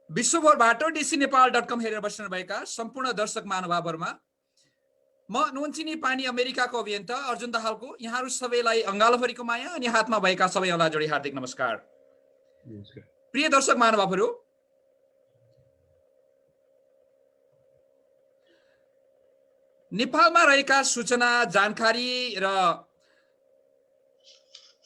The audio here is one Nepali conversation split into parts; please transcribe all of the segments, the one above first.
विश्वभरबाट dcnepal.com हेरेर बस्नुभएका सम्पूर्ण दर्शक महानुभावहरुमा म नुनचिनी पानी अमेरिकाको अभियन्ता अर्जुन दाहालको यहाँहरु सबैलाई अंगालोभरिको माया अनि हातमा भएका सबैलाई जोडी हार्दिक नमस्कार। प्रिय दर्शक महानुभावहरु, नेपालमा रहेका सूचना, जानकारी र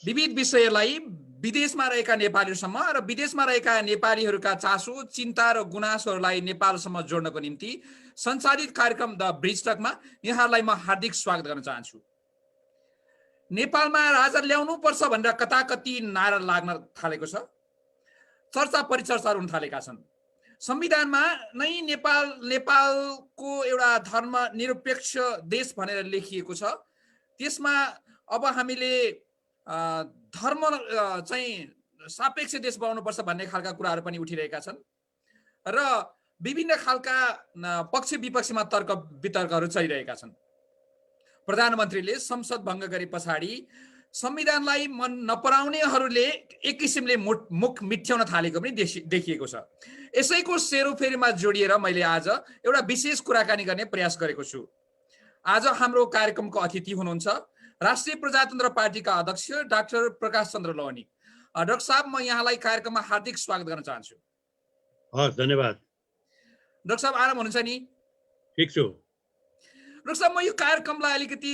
विविध विषयलाई विदेशमा रहेका नेपालीहरुसम्म र विदेशमा रहेका नेपालीहरुका चासो, चिन्ता र गुनासोहरुलाई नेपालसम्म जोड्नको निम्ति सञ्चालित कार्यक्रम द ब्रिज टकमा यहाँहरुलाई म हार्दिक स्वागत गर्न चाहन्छु। नेपालमा राजा ल्याउनु पर्छ भनेर कताकति नारा लाग्न थालेको छ। चर्चा परिचर्चाहरु हुन थालेका छन्। संविधानमा नै नेपालको एउटा धर्मनिरपेक्ष देश भनेर लेखिएको छ। त्यसमा अब हामीले धर्म चाहिँ सापेक्ष देश बनाउनुपर्छ भन्ने खालका कुराहरु पनि उठिरहेका छन् र विभिन्न खालका पक्ष विपक्षमा तर्क वितर्कहरु चलिरहेका छन्। प्रधानमन्त्रीले संसद भंग गरे पछाडि संविधानलाई मन नपराउनेहरूले एक किसिमले मुख मिठ्याउन थालेको पनि देखिएको छ। यसैको सेरोफेरीमा जोडिएर मैले आज एउटा विशेष कुराकानी गर्ने प्रयास गरेको छु। आज हाम्रो कार्यक्रमको अतिथि हुनुहुन्छ राष्ट्रिय प्रजातन्त्र पार्टीका अध्यक्ष डाक्टर प्रकाश चन्द्र लोहनी। डाक्टर साहब, म यहाँलाई कार्यक्रममा हार्दिक स्वागत गर्न चाहन्छु। हस्, धन्यवाद। डाक्टर साहब, आराम हुनुहुन्छ नि? ठीक छु। डाक्टर साहब, म यो कार्यक्रमलाई अलिकति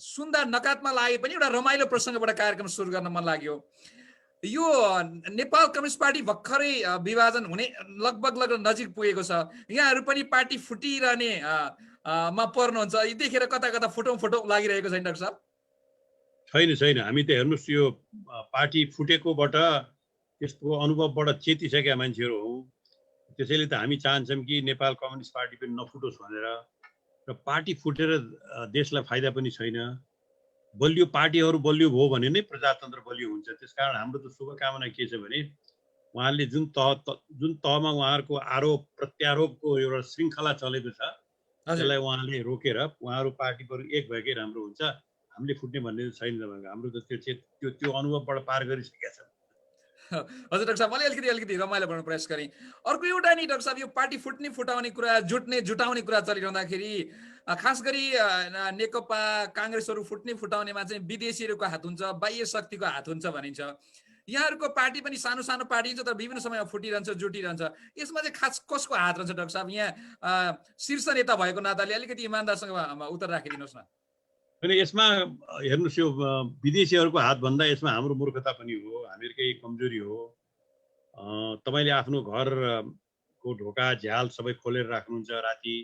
सुन्दा नकारात्मक लागे पनि एउटा रमाइलो प्रसङ्गबाट कार्यक्रम सुरु गर्न मन लाग्यो। यो नेपाल कम्युनिस्ट पार्टी भर्खरै विभाजन हुने लगभग नजिक पुगेको छ। यहाँहरु पनि पार्टी फुटिरहने मा पर्नुहुन्छ। यो देखेर कता कता फोटो लागिरहेको छैन डाक्टर साहब? छैन, हामी त हेर्नुस्, यो पार्टी फुटेकोबाट त्यसको अनुभवबाट चेतिसकेका मान्छेहरू हौ। त्यसैले त हामी चाहन्छौँ कि नेपाल कम्युनिस्ट पार्टी पनि नफुटोस् भनेर। र पार्टी फुटेर देशलाई फाइदा पनि छैन। बलियो पार्टीहरू बलियो भयो भने नै प्रजातन्त्र बलियो हुन्छ। त्यसकारण हाम्रो त शुभकामना के छ भने उहाँले जुन तहमा उहाँहरूको आरोप प्रत्यारोपको एउटा श्रृङ्खला चलेको छ त्यसलाई उहाँले रोकेर उहाँहरू पार्टीहरू एक भएकै राम्रो हुन्छ। हामीले फुट्ने भन्ने छैन तपाईँको। हाम्रो त त्यो अनुभवबाट पार गरिसकेका छन्। हजुर डाक्टर साहब, मैले अलिकति रमाइलो बनाउन प्रयास गरेँ। अर्को एउटा नि डाक्टर साहब, यो पार्टी फुट्ने फुटाउने कुरा, जुटाउने कुरा चलिरहँदाखेरि खास गरी नेकपा कांग्रेसहरू फुट्ने फुटाउनेमा चाहिँ विदेशीहरूको हात हुन्छ, बाह्य शक्तिको हात हुन्छ भनिन्छ। यहाँहरूको पार्टी पनि सानो सानो पार्टी हुन्छ तर विभिन्न समयमा फुटिरहन्छ, जुटिरहन्छ। यसमा चाहिँ खास कसको हात रहन्छ डाक्टर साहब? यहाँ शीर्ष नेता भएको नाताले अलिकति इमानदारसँग उत्तर राखिदिनुहोस् न। अनि यसमा हेर्नुस्, यो विदेशीहरूको हात भन्दा यसमा हाम्रो मूर्खता पनि हो, हामीहरूकै कमजोरी हो। तपाईले आफ्नो घरको ढोका झ्याल सबै खोलेर राख्नुहुन्छ राति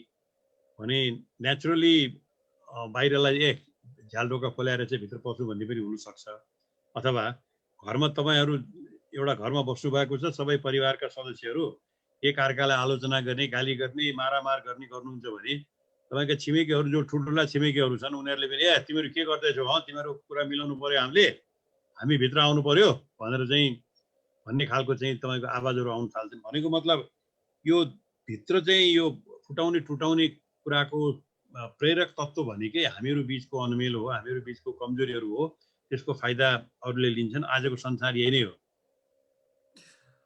भने नेचुरली बाहिरलाई झ्याल ढोका खोलेर चाहिँ भित्र पस्नु भन्ने पनि हुनसक्छ। अथवा घरमा तपाईहरू एउटा घरमा बस्नु भएको छ, सबै परिवारका सदस्यहरू एक अर्कालाई आलोचना गर्ने, गाली गर्ने, मारामार गर्ने गर्नुहुन्छ भने तपाईका छिमेकीहरू जो ठुल्ठुला छिमेकीहरू छन् उनीहरूले पनि तिमीहरू के गर्दैछौ, तिमीहरू कुरा मिलाउनु पर्यो, हामी भित्र आउनु पर्यो भनेर चाहिँ भन्ने खालको चाहिँ तपाईको आवाजहरू आउन थाल्छन्। भनेको मतलब यो भित्र चाहिँ यो फुटाउने टुटाउने कुराको प्रेरक तत्त्व भनेकै हामीहरू बीचको अनमेल हो, हामीहरू बीचको कमजोरीहरू हो। त्यसको फाइदा अरूले लिन्छन्। आजको संसार यही नै हो।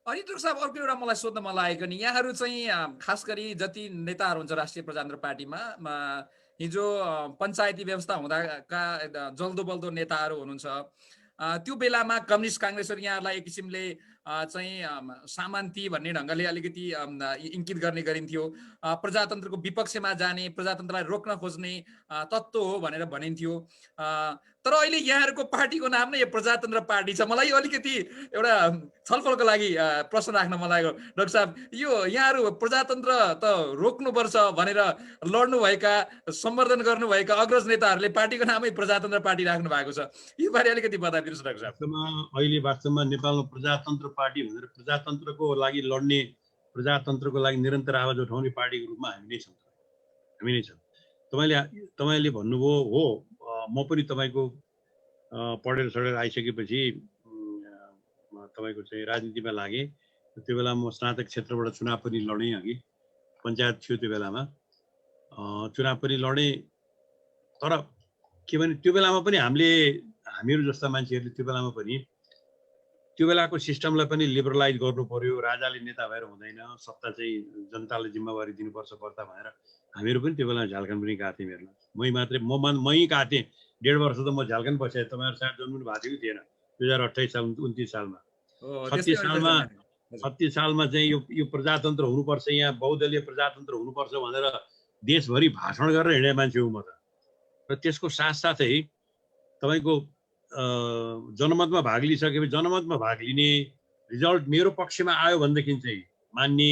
अनि डाक्टर साहब, अर्को एउटा मलाई सोध्न मन लागेको नि, यहाँहरू चाहिँ खास गरी जति नेताहरू हुन्छ राष्ट्रिय प्रजातन्त्र पार्टीमा, हिजो पञ्चायती व्यवस्था हुँदाका जल्दो बल्दो नेताहरू हुनुहुन्छ। त्यो बेलामा कम्युनिस्ट कांग्रेसहरू यहाँहरूलाई एक किसिमले चाहिँ सामन्ती भन्ने ढङ्गले अलिकति इङ्कित गर्ने गरिन्थ्यो। प्रजातन्त्रको विपक्षमा जाने, प्रजातन्त्रलाई रोक्न खोज्ने तत्त्व हो भनेर भनिन्थ्यो। तर अहिले यहाँहरूको पार्टीको नाम नै यो प्रजातन्त्र पार्टी छ। मलाई अलिकति एउटा छलफलको लागि प्रश्न राख्न मन लाग्यो डाक्टर साहब, यो यहाँहरू प्रजातन्त्र त रोक्नुपर्छ भनेर लड्नुभएका, सम्वर्धन गर्नुभएका अग्रज नेताहरूले पार्टीको नामै प्रजातन्त्र पार्टी राख्नु भएको छ। यो बारे अलिकति बताइदिनुहोस् डाक्टर साहब। अहिले वास्तवमा नेपालमा प्रजातन्त्र पार्टी भनेर प्रजातन्त्रको लागि लड्ने, प्रजातन्त्रको लागि निरन्तर आवाज उठाउने पार्टीको रूपमा हामी नै छौँ। तपाईले भन्नुभयो हो, म पनि तपाईको पढेर आइसकेपछि तपाईको चाहिँ राजनीतिमा लागे। त्यो बेला म स्नातक क्षेत्रबाट चुनाव पनि लडेँ। अघि पञ्चायत थियो त्यो बेलामा, चुनाव पनि लडेँ। तर के भने त्यो बेलामा पनि हामीहरू जस्ता मान्छेहरूले त्यो बेलामा पनि त्यो बेलाको सिस्टमलाई पनि लिबरलाइज गर्नु पर्यो, राजाले नेता भएर हुँदैन, सत्ता चाहिँ जनताले जिम्मेवारी दिनुपर्छ पर्दा भनेर हामीहरू पनि त्यो बेला झारखण्ड पनि गएको थियौँ हेर्नु। मै मात्रै मै गएको थिएँ, 1.5 वर्ष त म झारखण्ड बसेँ, तपाईँहरू सायद जन्मनु भएको थियो कि थिएन 2028 साल 29 सालमा। 36 सालमा चाहिँ यो प्रजातन्त्र हुनुपर्छ, यहाँ बहुदलीय प्रजातन्त्र हुनुपर्छ भनेर देशभरि भाषण गरेर हिँडे मान्छे हो म त। र त्यसको साथसाथै तपाईँको जनमतमा भाग लिइसकेपछि जनमतमा भाग लिने, रिजल्ट मेरो पक्षमा आयो भनेदेखि चाहिँ मान्ने,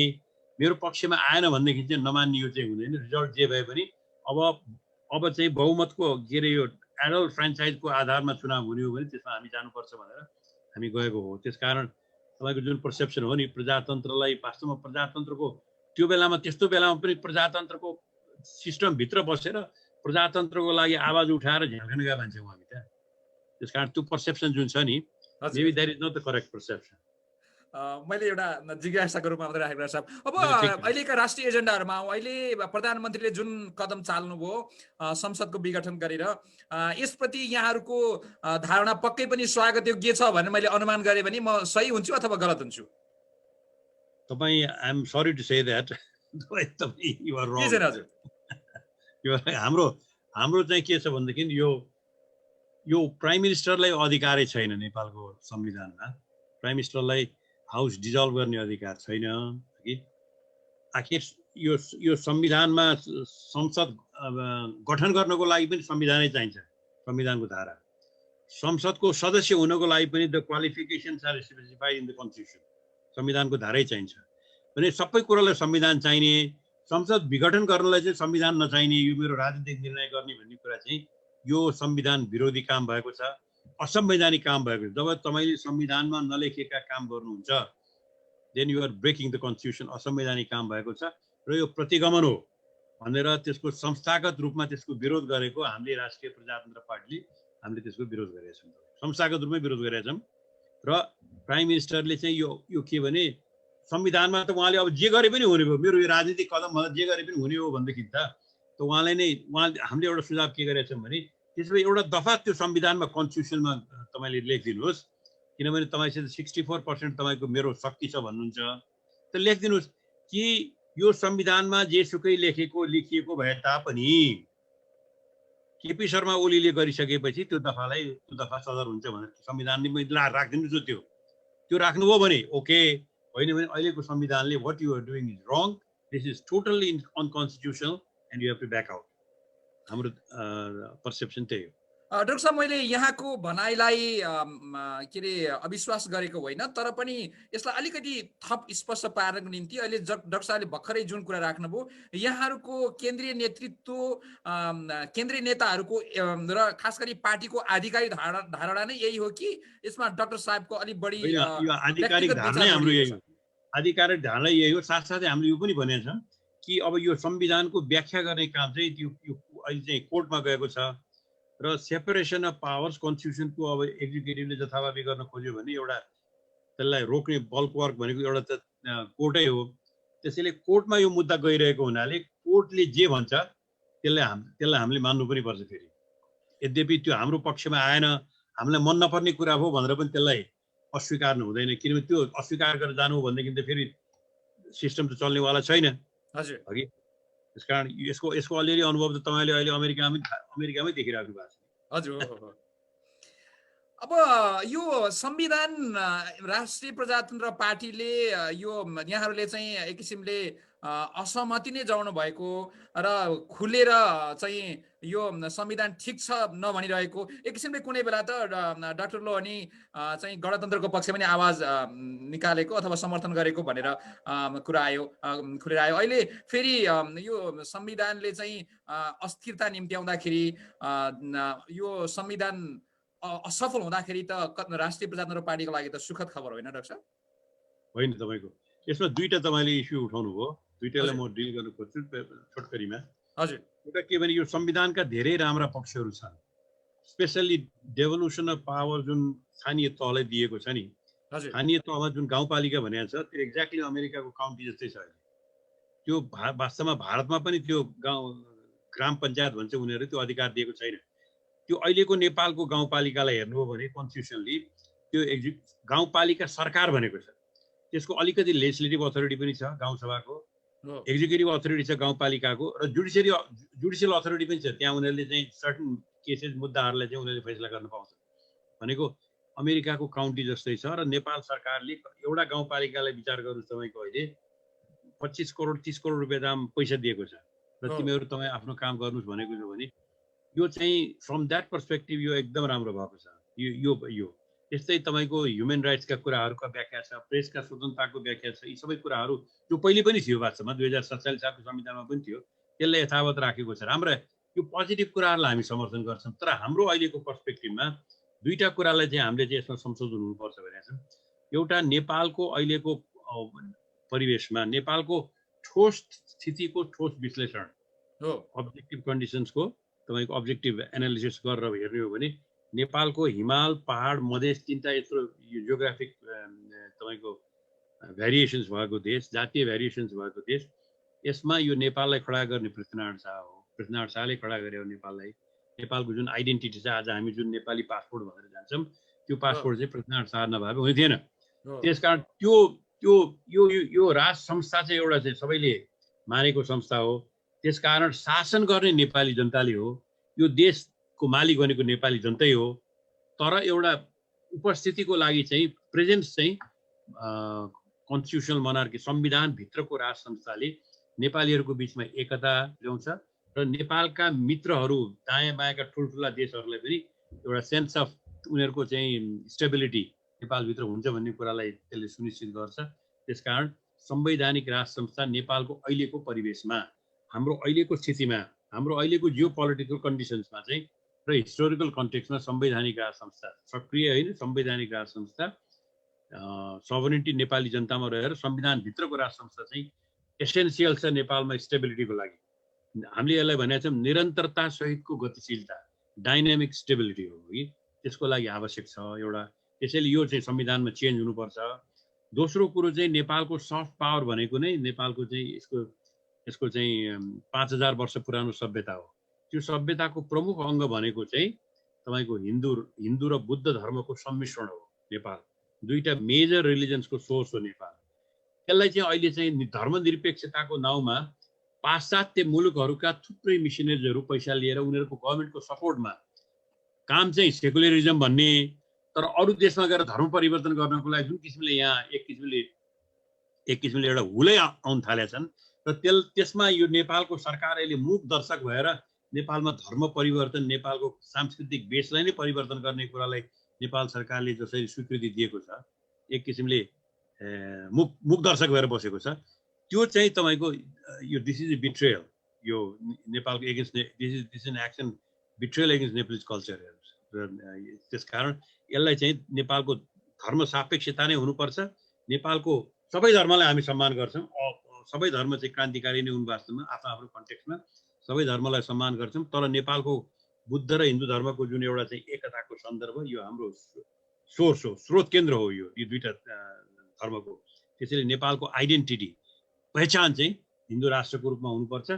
मेरो पक्षमा आएन भनेदेखि चाहिँ नमान्ने, यो चाहिँ हुँदैन। रिजल्ट जे भए पनि अब चाहिँ बहुमतको के अरे यो एडल्ट फ्रेन्चाइजको आधारमा चुनाव हुने हो भने त्यसमा हामी जानुपर्छ भनेर हामी गएको हो। त्यसकारण तपाईँको जुन पर्सेप्सन हो नि प्रजातन्त्रलाई, वास्तवमा प्रजातन्त्रको त्यो बेलामा त्यस्तो बेलामा पनि प्रजातन्त्रको सिस्टमभित्र बसेर प्रजातन्त्रको लागि आवाज उठाएर झ्याल्कन गएको मान्छे हो हामी त्यहाँ। त्यसकारण त्यो पर्सेप्सन जुन छ नि, maybe that is not the correct perception. मैले एउटा जिज्ञासाको रूपमा मात्रै राखेको साहब। अब अहिलेका राष्ट्रिय एजेन्डाहरूमा अहिले प्रधानमन्त्रीले जुन कदम चाल्नुभयो संसदको विघटन गरेर, यसप्रति यहाँहरूको धारणा पक्कै पनि स्वागत योग्य छ भनेर मैले अनुमान गरेँ भने म सही हुन्छु अथवा गलत हुन्छु? तपाईँ, I am sorry to say that, you are wrong. हाम्रो चाहिँ के छ भनेदेखि यो प्राइम मिनिस्टरलाई अधिकारै छैन नेपालको संविधानमा। प्राइम मिनिस्टरलाई हाउस डिजल्भ गर्ने अधिकार छैन कि। आखिर यो संविधानमा संसद गठन गर्नको लागि पनि संविधानै चाहिन्छ, संविधानको धारा। संसदको सदस्य हुनको लागि पनि the qualifications are specified in the constitution, संविधानको धारै चाहिन्छ भने सबै कुरालाई संविधान चाहिने, संसद विघटन गर्नलाई चाहिँ संविधान नचाहिने, यो मेरो राजनीतिक निर्णय गर्ने भन्ने कुरा चाहिँ यो संविधान विरोधी काम भएको छ, असंवैधानिक काम भएको छ। जब तपाईँले संविधानमा नलेखेका काम गर्नुहुन्छ then you are breaking the constitution, असंवैधानिक काम भएको छ र यो प्रतिगमन हो भनेर त्यसको संस्थागत रूपमा त्यसको विरोध गरेको हामीले राष्ट्रिय प्रजातन्त्र पार्टीले हामीले त्यसको विरोध गरेका छौँ, संस्थागत रूपमै विरोध गरेका छौँ। र प्राइम मिनिस्टरले चाहिँ यो के भने संविधानमा त उहाँले अब जे गरे पनि हुने भयो, मेरो यो राजनीतिक कदम जे गरे पनि हुने हो भनेदेखि त उहाँले हामीले एउटा सुझाव के गरेका छौँ भने त्यसमा एउटा दफा त्यो संविधानमा कन्स्टिट्युसनमा तपाईँले लेखिदिनुहोस्, किनभने तपाईँसित 64% तपाईँको मेरो शक्ति छ भन्नुहुन्छ, त लेखिदिनुहोस् कि यो संविधानमा जेसुकै लेखिएको भए तापनि केपी शर्मा ओलीले गरिसकेपछि त्यो दफा सदर हुन्छ भनेर संविधानले राखिदिनुहोस्। त्यो राख्नुभयो भने ओके, होइन भने अहिलेको संविधानले what you are doing is wrong, this is totally unconstitutional and you have to back out. हाम्रो पर्सेप्सन त्यही हो। डाक्टर साहब, मैले यहाँको भनाइलाई के अरे अविश्वास गरेको होइन, तर पनि यसलाई अलिकति थप स्पष्ट पार्नको निम्ति अहिले डाक्टर साहबले भर्खरै जुन कुरा राख्नुभयो, यहाँहरूको केन्द्रीय नेतृत्व, केन्द्रीय नेताहरूको र खास गरी पार्टीको आधिकारिक धारणा नै यही हो कि यसमा डाक्टर साहबको अलिक बढी आधिकारिक धारणा हाम्रो यही हो, आधिकारिक धारणा यही हो। साथसाथै हामीले यो पनि भनेका छौँ कि अब यो संविधानको व्याख्या गर्ने काम चाहिँ त्यो अहिले चाहिँ कोर्टमा गएको छ र सेपरेसन अफ पावर्स कन्स्टिट्युसनको अब एक्जिक्युटिभले जथाभावी गर्न खोज्यो भने एउटा त्यसलाई रोक्ने बल्कवर्क भनेको एउटा त कोर्टै हो। त्यसैले कोर्टमा यो मुद्दा गइरहेको हुनाले कोर्टले जे भन्छ त्यसलाई हामीले मान्नु पनि पर्छ। फेरि यद्यपि त्यो हाम्रो पक्षमा आएन, हामीलाई मन नपर्ने कुरा हो भनेर पनि त्यसलाई अस्वीकार हुँदैन, किनभने त्यो अस्वीकार गरेर जानु हो भनेदेखि त फेरि सिस्टम त चल्नेवाला छैन। हजुर, अघि त्यसकारण यसको अलिअलि अनुभव त तपाईँले अहिले अमेरिकामै देखिराख्नु भएको छ। हजुर। अब यो संविधान राष्ट्रिय प्रजातन्त्र पार्टीले यो यहाँहरूले चाहिँ एक किसिमले असहमति नै जनाउनु भएको र खुलेर चाहिँ यो संविधान ठिक छ नभनिरहेको, एक किसिमले कुनै बेला त डाक्टर लोहनी चाहिँ गणतन्त्रको पक्षमा पनि आवाज निकालेको अथवा समर्थन गरेको भनेर कुरा आयो, खुलेर आयो। अहिले फेरि यो संविधानले चाहिँ अस्थिरता निम्त्याउँदाखेरि, यो संविधान असफल हुँदाखेरि त राष्ट्रिय प्रजातन्त्र पार्टीको लागि त सुखद खबर होइन डाक्टर साहब? होइन, तपाईँको यसमा दुईटा तपाईँले इस्यु उठाउनु भयो, दुईटालाई म डिल गर्न खोज्छु छोटकरीमा। हजुर। एउटा के भने यो संविधानका धेरै राम्रा पक्षहरू छन्, स्पेसल्ली डेभोल्युसन अफ पावर जुन स्थानीय तहलाई दिएको छ नि, स्थानीय तहमा जुन गाउँपालिका भनेको छ त्यो एक्ज्याक्टली अमेरिकाको काउन्टी जस्तै छ। त्यो वास्तवमा भारतमा पनि त्यो ग्राम पञ्चायत भन्छ उनीहरू, त्यो अधिकार दिएको छैन। त्यो अहिलेको नेपालको गाउँपालिकालाई हेर्नुभयो भने कन्स्टिट्युसनली त्यो गाउँपालिका सरकार भनेको छ, त्यसको अलिकति लेजिस्लेटिभ अथोरिटी पनि छ गाउँसभाको, एक्जिक्युटिभ अथोरिटी छ गाउँपालिकाको, र जुडिसियल अथोरिटी पनि छ। त्यहाँ उनीहरूले चाहिँ सर्टन केसेस मुद्दाहरूलाई चाहिँ उनीहरूले फैसला गर्न पाउँछ। भनेको अमेरिकाको काउन्टी जस्तै छ। र नेपाल सरकारले एउटा गाउँपालिकालाई विचार गर्नु तपाईँको अहिले 25 करोड 30 करोड रुपियाँ दाम पैसा दिएको छ र तिमीहरू तपाईँ आफ्नो काम गर्नुहोस् भनेको छ भने यो चाहिँ फ्रम द्याट पर्सपेक्टिभ यो एकदम राम्रो भएको छ। यो त्यस्तै तपाईँको ह्युमन राइट्सका कुराहरूका व्याख्या छ, प्रेसका स्वतन्त्रताको व्याख्या छ। यी सबै कुराहरू जो पहिले पनि थियो वास्तवमा 2047 सालको संविधानमा पनि थियो, त्यसलाई यथावत राखेको छ। राम्रो यो पोजिटिभ कुराहरूलाई हामी समर्थन गर्छौँ। तर हाम्रो अहिलेको पर्सपेक्टिभमा दुईटा कुरालाई चाहिँ हामीले चाहिँ यसमा संशोधन हुनुपर्छ भनेको छ। एउटा नेपालको अहिलेको परिवेशमा नेपालको ठोस स्थितिको ठोस विश्लेषण, अब्जेक्टिभ कन्डिसन्सको तपाईँको अब्जेक्टिभ एनालिसिस गरेर हेर्ने हो भने नेपालको हिमाल पहाड मधेस तीनटा यत्रो जियोग्राफिक तपाईँको भेरिएसन्स भएको देश, जातीय भेरिएसन्स भएको देश, यसमा यो नेपाललाई खडा गर्ने पृथ्वीनारायण शाह हो। पृथ्वीनारायण शाहले खडा गरे हो नेपाललाई। नेपालको जुन आइडेन्टिटी छ, आज हामी जुन नेपाली पासपोर्ट भनेर जान्छौँ, त्यो पासपोर्ट चाहिँ पृथ्वीनारायण शाह नभए हुने थिएन। त्यसकारण त्यो त्यो यो यो राज संस्था चाहिँ एउटा चाहिँ सबैले मानेको संस्था हो। त्यसकारण शासन गर्ने नेपाली जनताले हो, यो देशको मालिक भनेको नेपाली जनतै हो। तर एउटा उपस्थितिको लागि चाहिँ प्रेजेन्स चाहिँ कन्स्टिट्युसनल मोनार्की संविधानभित्रको राज संस्थाले नेपालीहरूको बिचमा एकता ल्याउँछ र नेपालका मित्रहरू दायाँ बायाँका ठुल्ठुला देशहरूलाई पनि एउटा सेन्स अफ उनीहरूको चाहिँ स्टेबिलिटी नेपालभित्र हुन्छ भन्ने कुरालाई त्यसले सुनिश्चित गर्छ। त्यसकारण संवैधानिक राज संस्था नेपालको अहिलेको परिवेशमा, हाम्रो अहिलेको स्थितिमा, हाम्रो अहिलेको जियो पोलिटिकल कन्डिसन्समा चाहिँ र हिस्टोरिकल कन्टेक्स्टमा संवैधानिक राज संस्था सक्रिय होइन, संवैधानिक राज संस्था सोभरेनिटी नेपाली जनतामा रहेर संविधानभित्रको राज संस्था चाहिँ एसेन्सियल छ नेपालमा स्टेबिलिटीको लागि। हामीले यसलाई भनेका छौँ निरन्तरता सहितको गतिशीलता, डाइनामिक स्टेबिलिटी हो कि त्यसको लागि आवश्यक छ एउटा। त्यसैले यो चाहिँ संविधानमा चेन्ज हुनुपर्छ। दोस्रो कुरो चाहिँ नेपालको सफ्ट पावर भनेको नै नेपालको चाहिँ यसको चाहिँ 5000 वर्ष पुरानो सभ्यता हो। त्यो सभ्यताको प्रमुख अङ्ग भनेको चाहिँ तपाईँको हिन्दू र बुद्ध धर्मको सम्मिश्रण हो नेपाल। दुईटा मेजर रिलिजन्सको सोर्स हो नेपाल। यसलाई चाहिँ अहिले चाहिँ धर्मनिरपेक्षताको नाउँमा पाश्चात्य मुलुकहरूका थुप्रै मिसनरीजहरू पैसा लिएर उनीहरूको गभर्मेन्टको सपोर्टमा काम चाहिँ सेकुलरिजम भन्ने, तर अरू देशमा गएर धर्म परिवर्तन गर्नको लागि जुन किसिमले यहाँ एक किसिमले एउटा हुलै आउन थालेका छन् र त्यसमा यो नेपालको सरकार अहिले मूक दर्शक भएर नेपालमा धर्म परिवर्तन, नेपालको सांस्कृतिक बेसलाई नै परिवर्तन गर्ने कुरालाई नेपाल सरकारले जसरी स्वीकृति दिएको छ, एक किसिमले मूक दर्शक भएर बसेको छ। त्यो चाहिँ तपाईँको यो दिस इज ए बिट्रेयल, यो नेपालको against this an action betrayal against Nepalese culture. त्यसकारण यसलाई चाहिँ नेपालको धर्म सापेक्षता नै हुनुपर्छ। नेपालको सबै धर्मलाई हामी सम्मान गर्छौँ, सबै धर्म चाहिँ क्रान्तिकारी नै हुन् वास्तवमा आफ्नो आफ्नो कन्टेक्स्टमा, सबै धर्मलाई सम्मान गर्छौँ। तर नेपालको बुद्ध र हिन्दू धर्मको जुन एउटा चाहिँ एकताको सन्दर्भ, यो हाम्रो सोर्स हो, स्रोत केन्द्र हो यो दुईटा धर्मको। त्यसैले नेपालको आइडेन्टिटी पहिचान चाहिँ हिन्दू राष्ट्रको रूपमा हुनुपर्छ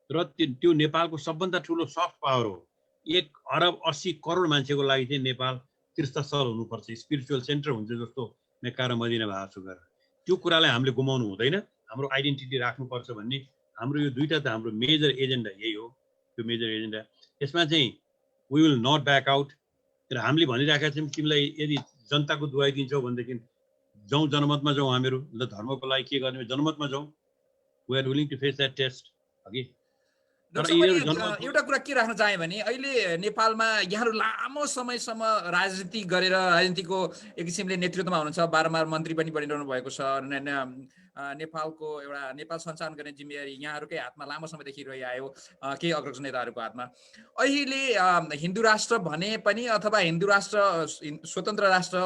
र त्यो नेपालको सबभन्दा ठुलो सफ्ट पावर हो। 1.80 करोड मान्छेको लागि चाहिँ नेपाल तीर्थस्थल हुनुपर्छ, स्पिरिचुअल सेन्टर हुन्छ जस्तो मेक्का र मदिना भएको छु गरेर। त्यो कुरालाई हामीले गुमाउनु हुँदैन। हाम्रो आइडेन्टिटी राख्नुपर्छ भन्ने हाम्रो यो दुईटा त हाम्रो मेजर एजेन्डा यही हो। त्यो मेजर एजेन्डा यसमा चाहिँ we will not back out. र हामीले भनिराखेका छौँ तिमीलाई यदि जनताको दुहाई दिन्छौ भनेदेखि जाउँ जनमतमा जाउँ, हामीहरू ल धर्मको लागि के गर्ने जनमतमा जाउँ, we are willing to face that test. अघि एउटा कुरा के राख्न चाहे भने अहिले नेपालमा यहाँहरू लामो समयसम्म राजनीति गरेर राजनीतिको एक किसिमले नेतृत्वमा हुनुहुन्छ, बारम्बार मन्त्री पनि बनिरहनु भएको छ। नेपालको एउटा नेपाल सञ्चालन गर्ने जिम्मेवारी यहाँहरूकै हातमा लामो समयदेखि रहिआयो, केही अग्रज नेताहरूको हातमा। अहिले हिन्दू राष्ट्र भने पनि अथवा हिन्दू राष्ट्र स्वतन्त्र राष्ट्र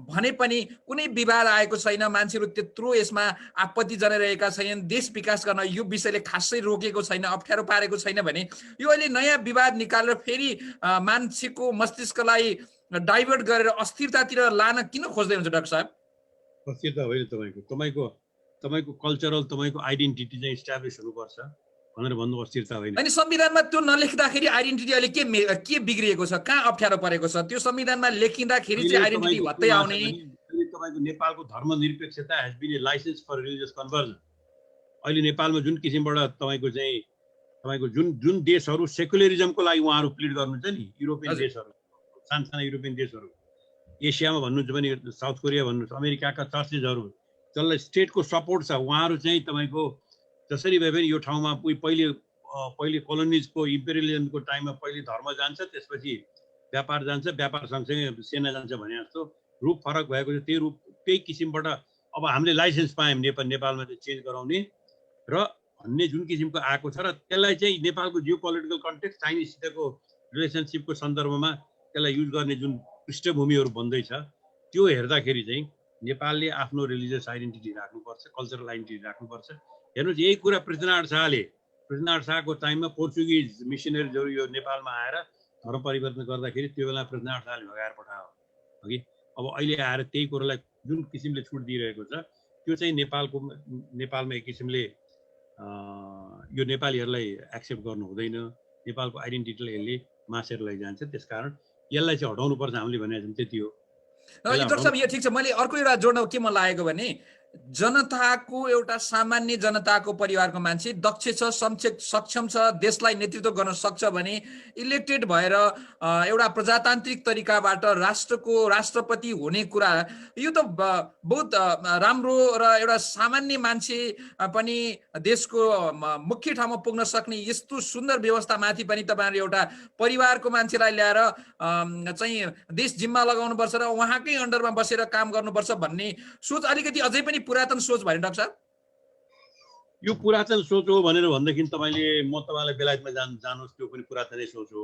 भने पनि कुनै विवाद आएको छैन, मान्छेहरू त्यत्रो यसमा आपत्ति जनाइरहेका छैनन्, देश विकास गर्न यो विषयले खासै रोकेको छैन, अप्ठ्यारो पारेको छैन भने यो अहिले नयाँ विवाद निकालेर फेरि मान्छेको मस्तिष्कलाई डाइभर्ट गरेर अस्थिरतातिर लान किन खोज्दै हुन्छ डाक्टर साहब? अस्थिरता होइन, तपाईँको कल्चरल तपाईँको आइडेन्टिटी चाहिँ इस्टाब्लिस हुनुपर्छ भनेर भन्नु अस्थिरता होइन। अनि संविधानमा त्यो नलेख्दाखेरि आइडेन्टिटी अहिले के बिग्रिएको छ, कहाँ अप्ठ्यारो परेको छ? त्यो संविधानमा लेखिँदाखेरि चाहिँ आइडेन्टिटी हत्तै आउने। तपाईँको नेपालको धर्मनिरपेक्षता has been a license for religious conversion. अहिले नेपालमा जुन किसिमबाट तपाईँको जुन देशहरू सेकुलरिजमको लागि उहाँहरू प्लिड गर्नुहुन्छ नि, युरोपियन देशहरू, साना युरोपियन देशहरू, एसियामा भन्नुहुन्छ भने साउथ कोरिया भन्नुहुन्छ, अमेरिकाका चर्चेसहरू, जसलाई स्टेटको सपोर्ट छ, उहाँहरू चाहिँ तपाईँको जसरी भए पनि यो ठाउँमा पहिले कोलोनिजको इम्पेरियलिजमको टाइममा पहिले धर्म जान्छ, त्यसपछि व्यापार जान्छ, व्यापार सँगसँगै सेना जान्छ भने जस्तो रूप फरक भएको छ। त्यही किसिमबाट अब हामीले लाइसेन्स पायौँ नेपालमा चाहिँ चेन्ज गराउने र भन्ने जुन किसिमको आएको छ, र त्यसलाई चाहिँ नेपालको जियो पोलिटिकल कन्टेक्स्ट चाइनिजसितको रिलेसनसिपको सन्दर्भमा त्यसलाई युज गर्ने जुन पृष्ठभूमिहरू बन्दैछ, त्यो हेर्दाखेरि चाहिँ नेपालले आफ्नो रिलिजियस आइडेन्टिटी राख्नुपर्छ, कल्चरल आइडेन्टिटी राख्नुपर्छ। हेर्नुहोस्, यही कुरा पृथ्वीनारायण शाहको टाइममा पोर्चुगिज मिसनरीहरू यो नेपालमा आएर धर्म परिवर्तन गर्दाखेरि त्यो बेला पृथ्वीनारायण शाहले भगाएर पठायो अघि। अब अहिले आएर त्यही कुरोलाई जुन किसिमले छुट दिइरहेको छ, त्यो चाहिँ नेपालमा एक किसिमले यो नेपालीहरूलाई एक्सेप्ट गर्नु हुँदैन, नेपालको आइडेन्टिटीलाई यसले मासेर लैजान्छ। त्यसकारण यसलाई चाहिँ हटाउनुपर्छ हामीले भनेको छौँ, त्यति हो। डाक्टर साहब, यो ठिक छ। मैले अर्को एउटा जोड्न के मन लागेको भने जनताको एउटा सामान्य जनताको परिवारको मान्छे दक्ष छ, सक्षम छ, देशलाई नेतृत्व गर्न सक्छ भने इलेक्टेड भएर एउटा प्रजातान्त्रिक तरिकाबाट राष्ट्रपति हुने कुरा यो त बहुत राम्रो र एउटा सामान्य मान्छे पनि देशको मुख्य ठाउँमा पुग्न सक्ने यस्तो सुन्दर व्यवस्थामाथि पनि तपाईँहरूले एउटा परिवारको मान्छेलाई ल्याएर चाहिँ देश जिम्मा लगाउनुपर्छ र उहाँकै अन्डरमा बसेर काम गर्नुपर्छ भन्ने सोच अलिकति अझै पनि पुरातन सोच भयो डाक्टर साहब। यो पुरातन सोच हो भनेर भन्दाखेरि तपाईँलाई बेलायतमा जानुहोस्, त्यो पनि पुरातनै सोच हो।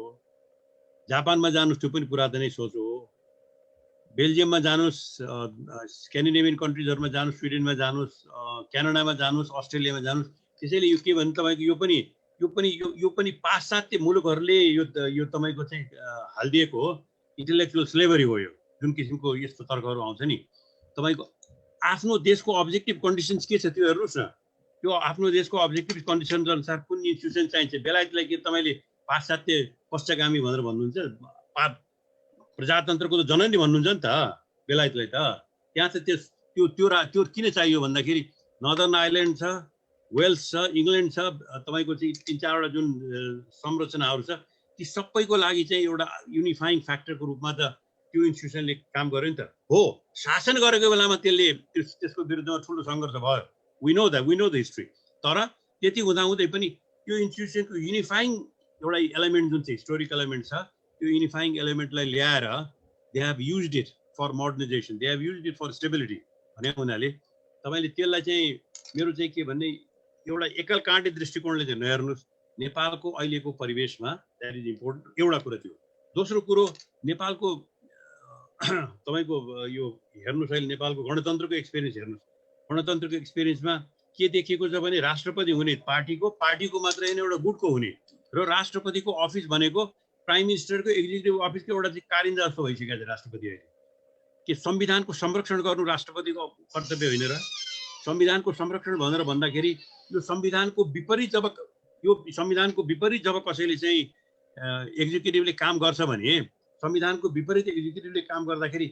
जापानमा जानुहोस्, त्यो पनि पुरातनै सोच हो। बेल्जियममा जानुहोस्, स्क्यान्डिनेभियन कन्ट्रिजहरूमा जानुहोस्, स्विडेनमा जानुहोस्, क्यानाडामा जानुहोस्, अस्ट्रेलियामा जानुहोस्। त्यसैले यो के भने तपाईँको यो पनि पाश्चात्य मुलुकहरूले यो तपाईँको चाहिँ हालिदिएको हो, इन्टेलेक्चुअल स्लेभरी हो। यो जुन किसिमको यस्तो तर्कहरू आउँछ नि, तपाईँको आफ्नो देशको अब्जेक्टिभ कन्डिसन्स के छ त्यो हेर्नुहोस् न। त्यो आफ्नो देशको अब्जेक्टिभ कन्डिसन्स अनुसार कुन इन्स्टिट्युसन चाहिन्छ। बेलायतलाई के तपाईँले पाश्चात्य पश्चगामी भनेर भन्नुहुन्छ? प्रजातन्त्रको त जननी भन्नुहुन्छ नि त बेलायतलाई त। त्यहाँ त त्यो किन चाहियो भन्दाखेरि नर्दर्न आइल्यान्ड छ, वेल्स छ, इङ्ल्यान्ड छ, तपाईँको चाहिँ 3-4वटा जुन संरचनाहरू छ, ती सबैको लागि चाहिँ एउटा युनिफाइङ फ्याक्टरको रूपमा त त्यो इन्स्टिट्युसनले काम गर्यो नि त। हो, शासन गरेको बेलामा त्यसको विरुद्धमा ठुलो सङ्घर्ष भयो। We know the history. तर त्यति हुँदाहुँदै पनि त्यो इन्स्टिट्युसनको युनिफाइङ एउटा एलिमेन्ट जुन चाहिँ हिस्टोरिक एलिमेन्ट छ, त्यो युनिफाइङ एलिमेन्टलाई ल्याएर they have used it for modernisation, they have used it for stability भने हुनाले तपाईँले त्यसलाई चाहिँ मेरो चाहिँ के भन्ने एउटा एकल काँटे दृष्टिकोणले चाहिँ नहेर्नुहोस्। नेपालको अहिलेको परिवेशमा द्याट इज इम्पोर्टेन्ट, एउटा कुरा त्यो। दोस्रो कुरो, नेपालको तपाईँको यो हेर्नुहोस्, अहिले नेपालको गणतन्त्रको एक्सपिरियन्स हेर्नुहोस्। गणतन्त्रको एक्सपिरियन्समा के देखिएको छ भने राष्ट्रपति हुने पार्टीको मात्रै होइन, एउटा गुटको हुने, र राष्ट्रपतिको अफिस भनेको प्राइम मिनिस्टरको एक्जिक्युटिभ अफिसको एउटा चाहिँ कारिन्दा जस्तो भइसकेको छ राष्ट्रपति अहिले। के संविधानको संरक्षण गर्नु राष्ट्रपतिको कर्तव्य होइन र? संविधानको संरक्षण भनेर भन्दाखेरि यो संविधानको विपरीत जब कसैले चाहिँ एक्जिक्युटिभले काम गर्छ भने, संविधानको विपरीत एक्जिक्युटिभले काम गर्दाखेरि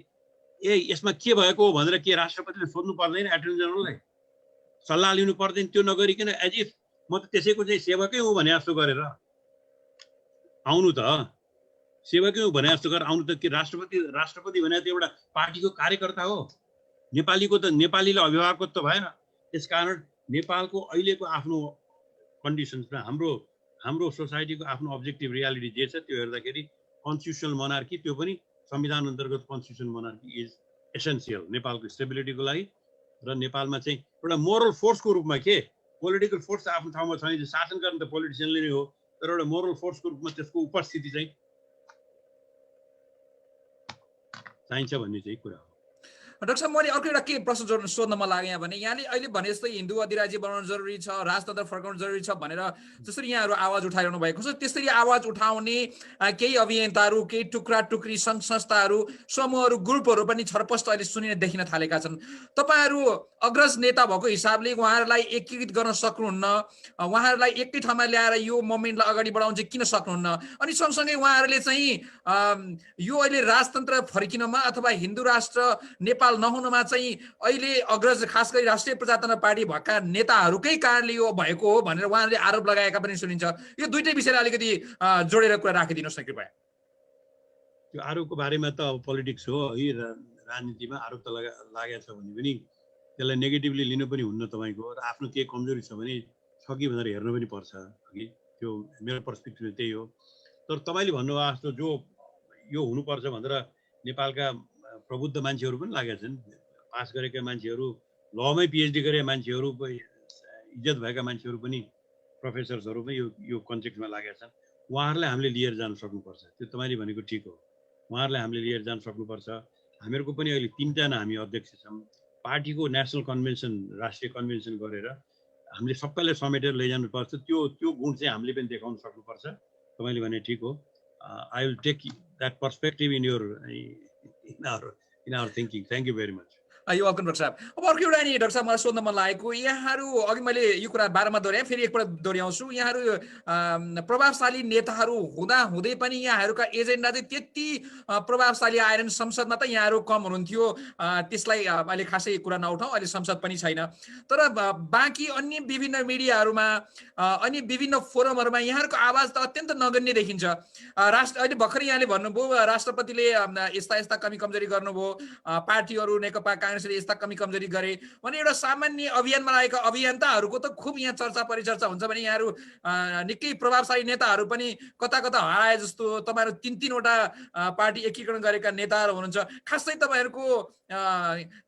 यसमा के भएको हो भनेर के राष्ट्रपतिले सोध्नु पर्दैन? एटर्नी जनरललाई सल्लाह लिनु पर्दैन? त्यो नगरिकन एज इफ म त त्यसैको चाहिँ सेवकै हो भने जस्तो गरेर आउनु त, सेवकै हो भने जस्तो गरेर आउनु त। के राष्ट्रपति भने त एउटा पार्टीको कार्यकर्ता हो, नेपालीले अभिभावकत्व भएन। त्यसकारण नेपालको अहिलेको आफ्नो कन्डिसन्समा हाम्रो सोसाइटीको आफ्नो अब्जेक्टिभ रियालिटी जे छ त्यो हेर्दाखेरि कन्स्टिट्युसनल मोनार्की, त्यो पनि संविधान अन्तर्गत कन्स्टिट्युसनल मोनार्की इज एसेन्सियल नेपालको स्टेबिलिटीको लागि। र नेपालमा चाहिँ एउटा मोरल फोर्सको रूपमा के पोलिटिकल फोर्स आफ्नो ठाउँमा छ, शासन गर्ने त पोलिटिसियनले नै हो, तर एउटा मोरल फोर्सको रूपमा त्यसको उपस्थिति चाहिँ चाहिन्छ भन्ने चाहिँ कुरा हो। डाक्टर साहब मैले अर्को एउटा के प्रश्न सोध्न मन लाग्यो भने यहाँले अहिले भने जस्तै हिन्दू अधिराज्य बनाउन जरुरी छ, राजतन्त्र फर्काउन जरुरी छ भनेर जसरी यहाँहरू आवाज उठाइरहनु भएको छ, त्यसरी आवाज उठाउने केही अभियन्ताहरू, केही टुक्रा टुक्री सङ्घ संस्थाहरू, समूहहरू, ग्रुपहरू पनि छरपष्ट अहिले सुनिन देखिन थालेका छन्। तपाईँहरू अग्रज नेता भएको हिसाबले उहाँहरूलाई एकीकृत गर्न सक्नुहुन्न, उहाँहरूलाई एकै ठाउँमा ल्याएर यो मुभमेन्टलाई अगाडि बढाउन चाहिँ किन सक्नुहुन्न? अनि सँगसँगै उहाँहरूले चाहिँ यो अहिले राजतन्त्र फर्किनमा अथवा हिन्दू राष्ट्र नेपाल नहुनमा चाहिँ अहिले अग्रज खास गरी राष्ट्रिय प्रजातन्त्र पार्टी भएका नेताहरूकै कारणले यो भएको हो भनेर उहाँहरूले आरोप लगाएका पनि सुनिन्छ। यो दुईटै विषयलाई अलिकति जोडेर कुरा राखिदिनुहोस् न कृपया। त्यो आरोपको बारेमा त अब पोलिटिक्स हो है, राजनीतिमा आरोप त लागेको छ भने पनि त्यसलाई नेगेटिभली लिनु पनि हुन्न तपाईँको, र आफ्नो केही कमजोरी छ भने छ कि भनेर हेर्नु पनि पर्छ कि, त्यो मेरो पर्सपेक्टिभ त्यही हो। तर तपाईँले भन्नुभयो जस्तो जो यो हुनुपर्छ भनेर नेपालका प्रबुद्ध मान्छेहरू पनि लागेका छन्, पास गरेका मान्छेहरू, लमै पिएचडी गरेका मान्छेहरू, इज्जत भएका मान्छेहरू पनि, प्रोफेसर्सहरू पनि यो कन्टेक्स्टमा लागेका छन्। उहाँहरूलाई हामीले लिएर जान सक्नुपर्छ, त्यो तपाईँले भनेको ठिक हो, उहाँहरूलाई हामीले लिएर जान सक्नुपर्छ। हामीहरूको पनि अहिले 3जना हामी अध्यक्ष छौँ, पार्टीको नेसनल कन्भेन्सन, राष्ट्रिय कन्भेन्सन गरेर हामीले सबैलाई समेटेर लैजानुपर्छ। त्यो गुण चाहिँ हामीले पनि देखाउन सक्नुपर्छ। तपाईँले भने ठिक हो, I will take that perspective in our thinking. Thank you very much. यो वेलकम डाक्टर साहब। अब अर्को एउटा नि डाक्टर साहब मलाई सोध्न मन लागेको, यहाँहरू अघि मैले यो कुरा बारेमा दोहोऱ्याएँ, फेरि एकपल्ट दोहोऱ्याउँछु, यहाँहरू प्रभावशाली नेताहरू हुँदा हुँदै पनि यहाँहरूका एजेन्डा चाहिँ त्यति प्रभावशाली आएनन्। संसदमा त यहाँहरू कम हुनुहुन्थ्यो, त्यसलाई अहिले खासै कुरा नउठाउँ, अहिले संसद पनि छैन। तर बाँकी अन्य विभिन्न मिडियाहरूमा, अनि विभिन्न फोरमहरूमा यहाँहरूको आवाज त अत्यन्त नगण्य देखिन्छ। अहिले भर्खरै यहाँले भन्नुभयो राष्ट्रपतिले यस्ता यस्ता कमी कमजोरी गर्नुभयो, पार्टीहरू नेकपा कांग्रेसले यस्ता कमी कमजोरी गरे भने एउटा सामान्य अभियानमा लागेका अभियन्ताहरूको त खुब यहाँ चर्चा परिचर्चा हुन्छ भने यहाँहरू निकै प्रभावशाली नेताहरू पनि कता कता हराए जस्तो, तपाईँहरू 3-3वटा पार्टी एकीकरण गरेका नेताहरू हुनुहुन्छ। खासै तपाईँहरूको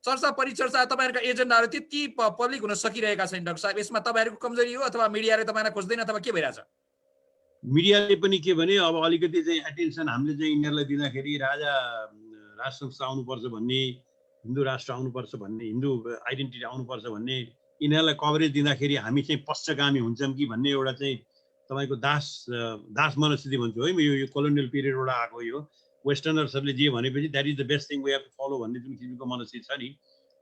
चर्चा परिचर्चा, तपाईँहरूका एजेन्डाहरू त्यति पब्लिक हुन सकिरहेका छैन। डाक्टर साहब, यसमा तपाईँहरूको कमजोरी हो अथवा मिडियाले तपाईँलाई खोज्दैन अथवा के भइरहेछ? मिडियाले पनि के भने अब अलिकति चाहिँ एटेन्सन हामीले चाहिँ यिनीहरूलाई दिँदाखेरि राज संस्था आउनुपर्छ भन्ने, हिन्दू राष्ट्र आउनुपर्छ भन्ने, हिन्दू आइडेन्टिटी आउनुपर्छ भन्ने, यिनीहरूलाई कभरेज दिँदाखेरि हामी चाहिँ पश्चगामी हुन्छौँ कि भन्ने एउटा चाहिँ तपाईँको दास मनस्थिति भन्छु है। यो कोलोनियल पिरियडबाट आएको यो वेस्टर्नर्सहरूले जे भनेपछि that is the best thing we have to follow भन्ने जुन किसिमको मनस्थिति छ नि,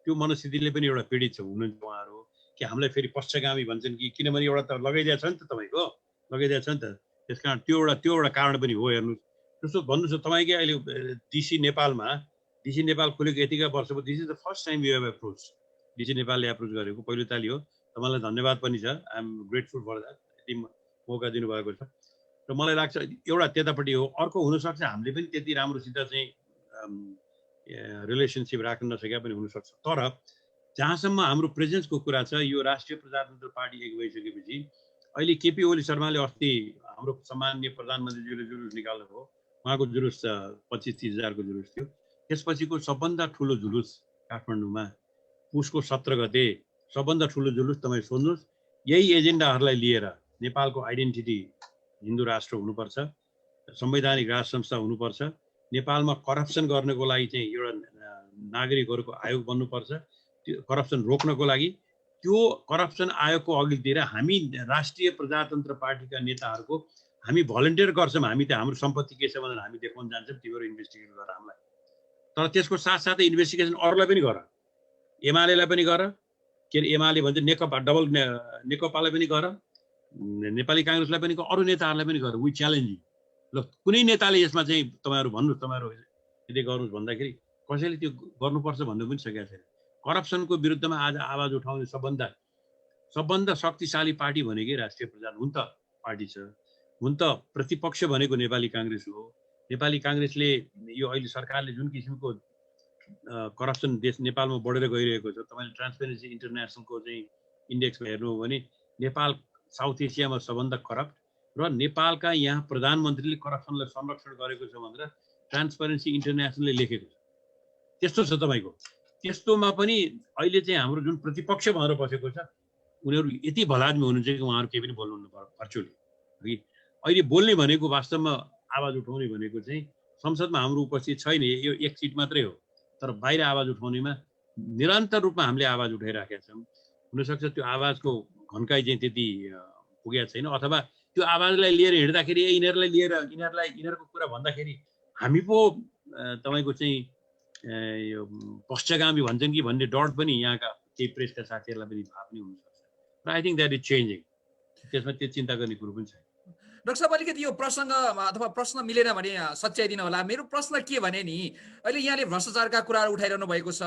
त्यो मनस्थितिले पनि एउटा पीडित छ हुनुहुन्छ उहाँहरू, कि हामीलाई फेरि पश्चगामी भन्छन् कि, किनभने एउटा त लगाइदिएको छ नि त, तपाईँको लगाइदिएको छ नि त। त्यस कारण त्यो एउटा कारण पनि हो। हेर्नुहोस्, जस्तो भन्नुहोस् तपाईँकै अहिले डिसी नेपाल खोलेको यतिका वर्ष भयो, this is the first time you have approach, DC नेपालले एप्रोच गरेको पहिलो ताली हो। तपाईँलाई धन्यवाद पनि छ, I am grateful for that, यति मौका दिनुभएको छ। र मलाई लाग्छ एउटा त्यतापट्टि हो। अर्को हुनसक्छ हामीले पनि त्यति राम्रोसित चाहिँ रिलेसनसिप राख्न नसके पनि हुनसक्छ। तर जहाँसम्म हाम्रो प्रेजेन्सको कुरा छ, यो राष्ट्रिय प्रजातन्त्र पार्टी एक भइसकेपछि अहिले केपी ओली शर्माले अस्ति हाम्रो सम्माननीय प्रधानमन्त्रीज्यूले जुलुस निकाल्नु भयो, उहाँको जुलुस 25-30 हजारको जुलुस थियो। त्यसपछिको सबभन्दा ठुलो जुलुस काठमाडौँमा पुसको 17 गते सबभन्दा ठुलो जुलुस, तपाईँ सोध्नुहोस्, यही एजेन्डाहरूलाई लिएर नेपालको आइडेन्टिटी हिन्दू राष्ट्र हुनुपर्छ, संवैधानिक राज संस्था हुनुपर्छ, नेपालमा करप्सन गर्नको लागि चाहिँ एउटा नागरिकहरूको आयोग बन्नुपर्छ, त्यो करप्सन रोक्नको लागि। त्यो करप्सन आयोगको अघिल्तिर हामी राष्ट्रिय प्रजातन्त्र पार्टीका नेताहरूको हामी भलन्टियर गर्छौँ, हामी त हाम्रो सम्पत्ति के छ भनेर हामी देखाउन जान्छौँ, तिम्रो इन्भेस्टिगेट गर हामीलाई। तर त्यसको साथसाथै इन्भेस्टिगेसन अरूलाई पनि गर, एमालेलाई पनि गर, के अरे एमाले भन्छ नेकपा, डबल नेकपालाई पनि गर, नेपाली काङ्ग्रेसलाई पनि गर, अरू नेताहरूलाई पनि गर। We challenge you. ल, कुनै नेताले यसमा चाहिँ तपाईँहरू भन्नुहोस्, तपाईँहरू यदि गर्नुहोस् भन्दाखेरि कसैले त्यो गर्नुपर्छ भन्नु पनि सकेको छैन। करप्सनको विरुद्धमा आज आवाज उठाउने सबभन्दा शक्तिशाली पार्टी भनेकै राष्ट्रिय प्रजातन्त्र हुन त पार्टी छ, हुन त प्रतिपक्ष भनेको नेपाली काङ्ग्रेस हो। नेपाली काङ्ग्रेसले यो अहिले सरकारले जुन किसिमको करप्सन देश नेपालमा बढेर गइरहेको छ, तपाईँले ट्रान्सपेरेन्सी इन्टरनेसनलको चाहिँ इन्डेक्समा हेर्नु हो भने नेपाल साउथ एसियामा सबभन्दा करप्ट, र नेपालका यहाँ प्रधानमन्त्रीले करप्सनलाई संरक्षण गरेको छ भनेर ट्रान्सपेरेन्सी इन्टरनेसनलले लेखेको छ। त्यस्तो छ तपाईँको। त्यस्तोमा पनि अहिले चाहिँ हाम्रो जुन प्रतिपक्ष भएर बसेको छ, उनीहरू यति भलादमी हुनुहुन्छ कि उहाँहरू केही पनि बोल्नुहुन्न भर्चुअली कि। अहिले बोल्ने भनेको वास्तवमा आवाज उठाउने भनेको चाहिँ संसदमा हाम्रो उपस्थित छैन, यो एक सिट मात्रै हो, तर बाहिर आवाज उठाउनेमा निरन्तर रूपमा हामीले आवाज उठाइराखेका छौँ। हुनसक्छ त्यो आवाजको घन्काइ चाहिँ त्यति पुगेको छैन, अथवा त्यो आवाजलाई लिएर हिँड्दाखेरि यिनीहरूलाई लिएर यिनीहरूको कुरा भन्दाखेरि हामी पो तपाईँको चाहिँ यो पश्चगामी भन्छन् कि भन्ने डर पनि यहाँका केही प्रेसका साथीहरूलाई पनि भाव पनि हुनसक्छ। र I think that is changing. त्यसमा त्यो चिन्ता गर्ने कुरो पनि छैन। डाक्टर साहब अलिकति यो प्रसङ्ग अथवा प्रश्न मिलेन भने सच्याइदिनु होला। मेरो प्रश्न के भने नि, अहिले यहाँले भ्रष्टाचारका कुराहरू उठाइरहनु भएको छ,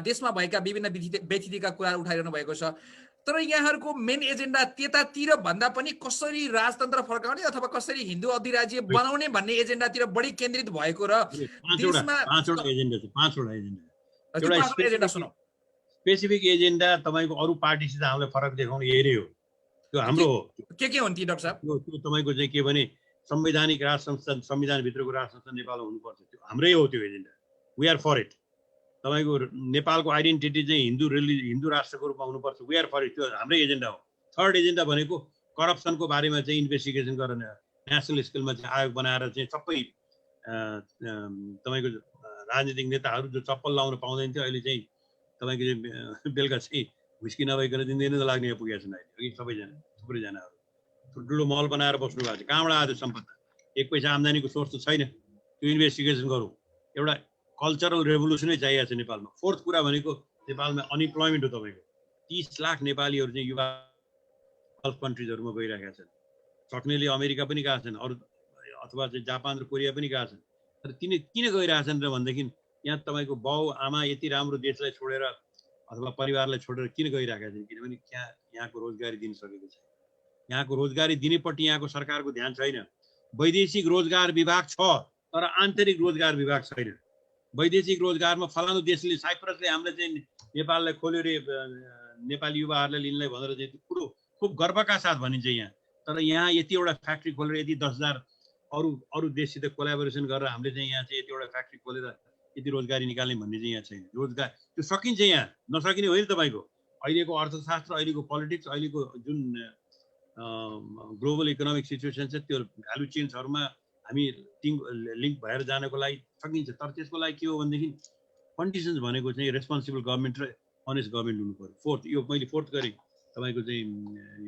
देशमा भएका विभिन्न व्यतिथिका कुराहरू उठाइरहनु भएको छ, तर यहाँहरूको मेन एजेन्डा त्यतातिर भन्दा पनि कसरी राजतन्त्र फर्काउने अथवा कसरी हिन्दू अधिराज्य बनाउने भन्ने एजेन्डातिर बढी केन्द्रित भएको र पाँचवटा एजेन्डा स्पेसिफिक एजेन्डा तपाईँको अरू पार्टीसित हामीलाई फरक देखाउने यही हो। त्यो हाम्रो हो। के हुन् ती डाक्टर साहब? त्यो तपाईँको चाहिँ के भने संवैधानिक राज संस्था, संविधानभित्रको राज संस्था नेपालमा हुनुपर्छ, त्यो हाम्रै हो त्यो agenda. We are for it. तपाईँको नेपालको आइडेन्टिटी चाहिँ हिन्दू राष्ट्रको रूपमा हुनुपर्छ, वी आर फर इट, त्यो हाम्रै एजेन्डा हो। थर्ड एजेन्डा भनेको करप्सनको बारेमा चाहिँ इन्भेस्टिगेसन गर्न नेसनल स्केलमा चाहिँ आयोग बनाएर चाहिँ सबै तपाईँको राजनीतिक नेताहरू जो चप्पल लाउन पाउँदैन थियो अहिले चाहिँ तपाईँको चाहिँ बेलुका चाहिँ हुस्की नभइकन दिँदैन लाग्ने पुगेको छन् अहिले सबैजना, थुप्रैजनाहरू ठुल्ठुलो मल बनाएर बस्नु भएको छ। कहाँबाट आयो सम्पत्ति? एक पैसा आम्दानीको सोर्स त छैन। त्यो इन्भेस्टिगेसन गरौँ। एउटा कल्चरल रेभोल्युसनै चाहिएको छ नेपालमा। फोर्थ कुरा भनेको नेपालमा अनइम्प्लोइमेन्ट हो। तपाईँको 30 लाख नेपालीहरू चाहिँ युवा गल्फ कन्ट्रिजहरूमा गइरहेका छन्। सक्नेले अमेरिका पनि गएका छन्, अरू अथवा चाहिँ जापान र कोरिया पनि गएका छन्। तर किन गइरहेछन् र भनेदेखि यहाँ तपाईँको बाउ आमा यति राम्रो देशलाई छोडेर अथवा परिवारलाई छोडेर किन गइरहेका छन्? किनभने यहाँको रोजगारी दिन सकेको छैन। यहाँको रोजगारी दिनेपट्टि यहाँको सरकारको ध्यान छैन। वैदेशिक रोजगार विभाग छ तर आन्तरिक रोजगार विभाग छैन। वैदेशिक रोजगारमा फलानु देशले, साइप्रसले हामीलाई चाहिँ नेपाललाई खोल्यो रे, नेपाली युवाहरूलाई लिनलाई भनेर चाहिँ त्यो कुरो खुब गर्वका साथ भनिन्छ यहाँ। तर यहाँ यतिवटा फ्याक्ट्री खोलेर यदि 10,000 अरू देशसित कोलाबोरेसन गरेर हामीले चाहिँ यहाँ चाहिँ यतिवटा फ्याक्ट्री खोलेर यति रोजगारी निकाल्ने भन्ने चाहिँ यहाँ छैन। रोजगार त्यो सकिन्छ, यहाँ नसकिने होइन। तपाईँको अहिलेको अर्थशास्त्र, अहिलेको पोलिटिक्स, अहिलेको जुन ग्लोबल इकोनोमिक सिचुएसन छ त्यो भ्यालु चेन्जहरूमा हामी लिङ्क भएर जानको लागि सकिन्छ। तर त्यसको लागि के हो भनेदेखि कन्डिसन्स भनेको चाहिँ रेस्पोन्सिबल गभर्मेन्ट र अनेस्ट गभर्मेन्ट हुनु पर्यो। फोर्थ, यो मैले फोर्थ गरेँ तपाईँको चाहिँ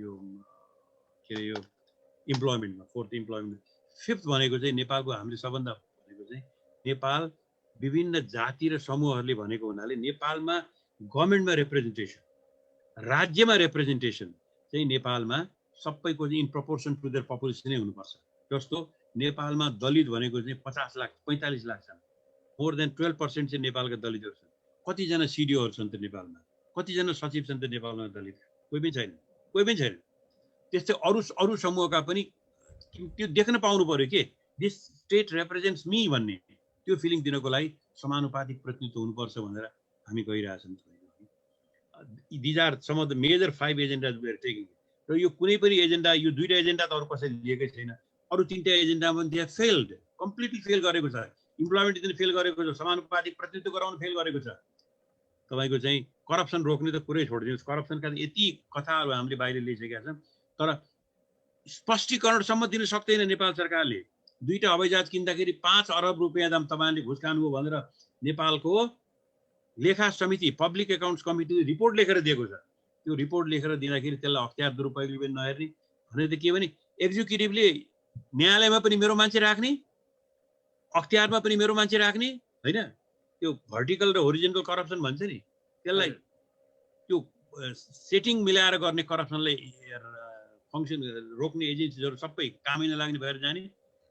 यो के अरे यो इम्प्लोइमेन्टमा, फोर्थ इम्प्लोइमेन्ट। फिफ्थ भनेको चाहिँ नेपालको हामीले सबभन्दा भनेको चाहिँ नेपाल विभिन्न जाति र समूहहरूले भनेको हुनाले नेपालमा गभर्मेन्टमा रिप्रेजेन्टेसन, राज्यमा रिप्रेजेन्टेसन चाहिँ नेपालमा सबैको चाहिँ इन प्रपोर्सन टु देयर पपुलेसनै हुनुपर्छ। जस्तो नेपालमा दलित भनेको चाहिँ 50 लाख 45 लाख छन्। मोर देन 12% चाहिँ नेपालका दलितहरू छन्। कतिजना सिडिओहरू छन् त नेपालमा? कतिजना सचिव छन् त नेपालमा दलित? कोही पनि छैन, कोही पनि छैन। त्यस्तै अरू समूहका पनि त्यो देख्न पाउनु पर्यो के दिस स्टेट रिप्रेजेन्ट्स मी भन्ने त्यो फिलिङ दिनको लागि समानुपातिक प्रतिनिधित्व हुनुपर्छ भनेर हामी गइरहेछौँ। These are some of the major 5 agendas we are taking. र यो कुनै पनि एजेन्डा, यो दुईटा एजेन्डा त अरू कसैले लिएकै छैन। अरू 3टा एजेन्डामा they have failed, completely fail गरेको छ। इम्प्लोइमेन्ट दिन फेल गरेको छ, समानुपातिक प्रतिनिधित्व गराउन फेल गरेको छ। तपाईँको चाहिँ करप्सन रोक्ने त कुरै छोडिदिनुहोस्। करप्सनका यति कथाहरू हामीले बाहिर ल्याइसकेका छौँ तर स्पष्टीकरणसम्म दिन सक्दैन नेपाल सरकारले। 2टा हवाईजहाज किन्दाखेरि 5 अरब रुपियाँ दाम तपाईँले घुस खानुभयो भनेर नेपालको लेखा समिति, पब्लिक एकाउन्ट्स कमिटीले रिपोर्ट लेखेर दिएको छ। त्यो रिपोर्ट लेखेर दिँदाखेरि त्यसलाई अख्तियार दुरुपयोगले पनि नहेर्ने भने त के भने एक्जिक्युटिभले न्यायालयमा पनि मेरो मान्छे राख्ने, अख्तियारमा पनि मेरो मान्छे राख्ने, होइन? त्यो भर्टिकल र होरिजेन्टल करप्सन भन्छ नि, त्यसलाई त्यो सेटिङ मिलाएर गर्ने करप्सनलाई फङ्सन रोक्ने एजेन्सीहरू सबै कामै नलाग्ने भएर जाने।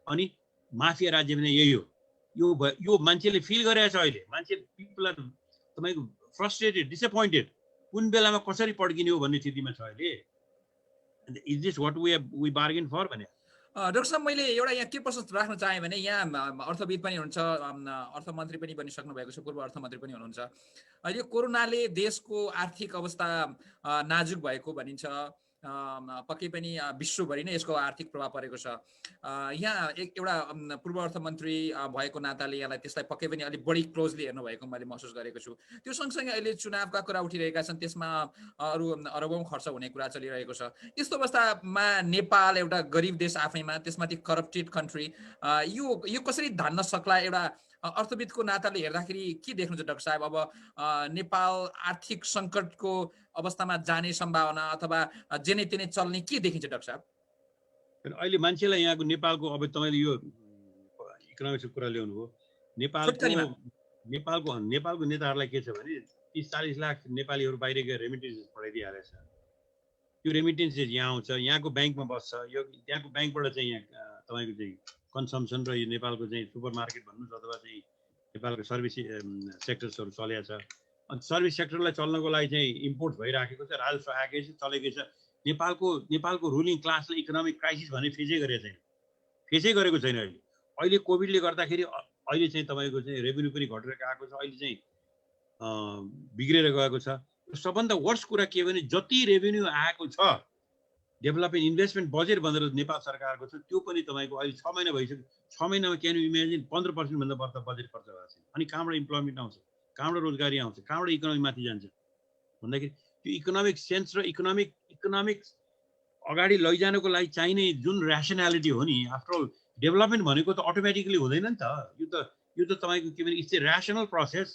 अनि माफिया राज्य पनि यही हो। यो मान्छेले फिल गरेको छ अहिले। मान्छे पिपल आर तपाईँको फ्रस्ट्रेटेड, डिसएपोइन्टेड, कुन बेलामा कसरी पड्किने हो भन्ने स्थितिमा छ अहिले। Is this what we bargain for भने? डाक्टर साहब, मैले एउटा यहाँ के प्रश्न राख्न चाहेँ भने यहाँ अर्थविद पनि हुनुहुन्छ, अर्थमन्त्री पनि बनिसक्नु भएको छ, पूर्व अर्थमन्त्री पनि हुनुहुन्छ। अहिले कोरोनाले देशको आर्थिक अवस्था नाजुक भएको भनिन्छ। पक्कै पनि विश्वभरि नै यसको आर्थिक प्रभाव परेको छ। यहाँ एउटा पूर्व अर्थमन्त्री भएको नाताले यहाँलाई त्यसलाई पक्कै पनि अलिक बढी क्लोजली हेर्नु भएको मैले महसुस गरेको छु। त्यो सँगसँगै अहिले चुनावका कुरा उठिरहेका छन्, त्यसमा अरू अरबौं खर्च हुने कुरा चलिरहेको छ। यस्तो अवस्थामा नेपाल एउटा गरिब देश आफैमा, त्यसमाथि करप्टेड कन्ट्री, यो कसरी धान्न सक्ला? एउटा अर्थविदको नाताले हेर्दाखेरि के देख्नुहुन्छ डाक्टर साहब? अब नेपाल आर्थिक सङ्कटको अवस्थामा जाने सम्भावना अथवा जेनै तेनै चल्ने के देखिन्छ डाक्टर साहब? अहिले मान्छेलाई यहाँको नेपालको अब तपाईँले यो इकोनोमिक्सको कुरा ल्याउनु हो। छोटकरीमा नेपालको नेताहरूलाई के छ भने 30-40 लाख नेपालीहरू बाहिर गएर रेमिटेन्सेस पठाइदिइहालेको छ। त्यो रेमिटेन्सेस यहाँ आउँछ, यहाँको ब्याङ्कमा बस्छ, यो त्यहाँको ब्याङ्कबाट चाहिँ यहाँ तपाईँको चाहिँ कन्सम्सन र यो नेपालको चाहिँ सुपर मार्केट भन्नुहोस् अथवा चाहिँ नेपालको सर्भिस सेक्टर्सहरू चलेको छ। अनि सर्भिस सेक्टरलाई चल्नको लागि चाहिँ इम्पोर्ट भइराखेको छ, राजस्व आएकै छ, चलेकै छ। नेपालको रुलिङ क्लासले इकोनोमिक क्राइसिस भने फेसै गरेको छैन। अहिले कोभिडले गर्दाखेरि अहिले चाहिँ तपाईँको चाहिँ रेभेन्यू पनि घटेर गएको छ, अहिले चाहिँ बिग्रेर गएको छ। सबभन्दा वर्स्ट कुरा के भने जति रेभेन्यू आएको छ डेभलपमेन्ट इन्भेस्टमेन्ट बजेट भनेर नेपाल सरकारको छ, त्यो पनि तपाईँको अहिले 6 महिना भइसक्यो। 6 महिनामा क्यान यु इमेजिन 15% भन्दा बढ्ता बजेट खर्च भएको छैन। अनि कहाँबाट इम्प्लोइमेन्ट आउँछ, कहाँबाट रोजगारी आउँछ, कहाँबाट इकोनोमी माथि जान्छ भन्दाखेरि त्यो इकोनोमिक सेन्स र इकोनोमिक अगाडि लैजानको लागि चाहिने जुन ऱ्यासनालिटी हो नि, आफ्टर अल डेभलपमेन्ट भनेको त अटोमेटिकली हुँदैन नि त। यो त तपाईँको के भने इट्स ए ऱ्यासनल प्रोसेस।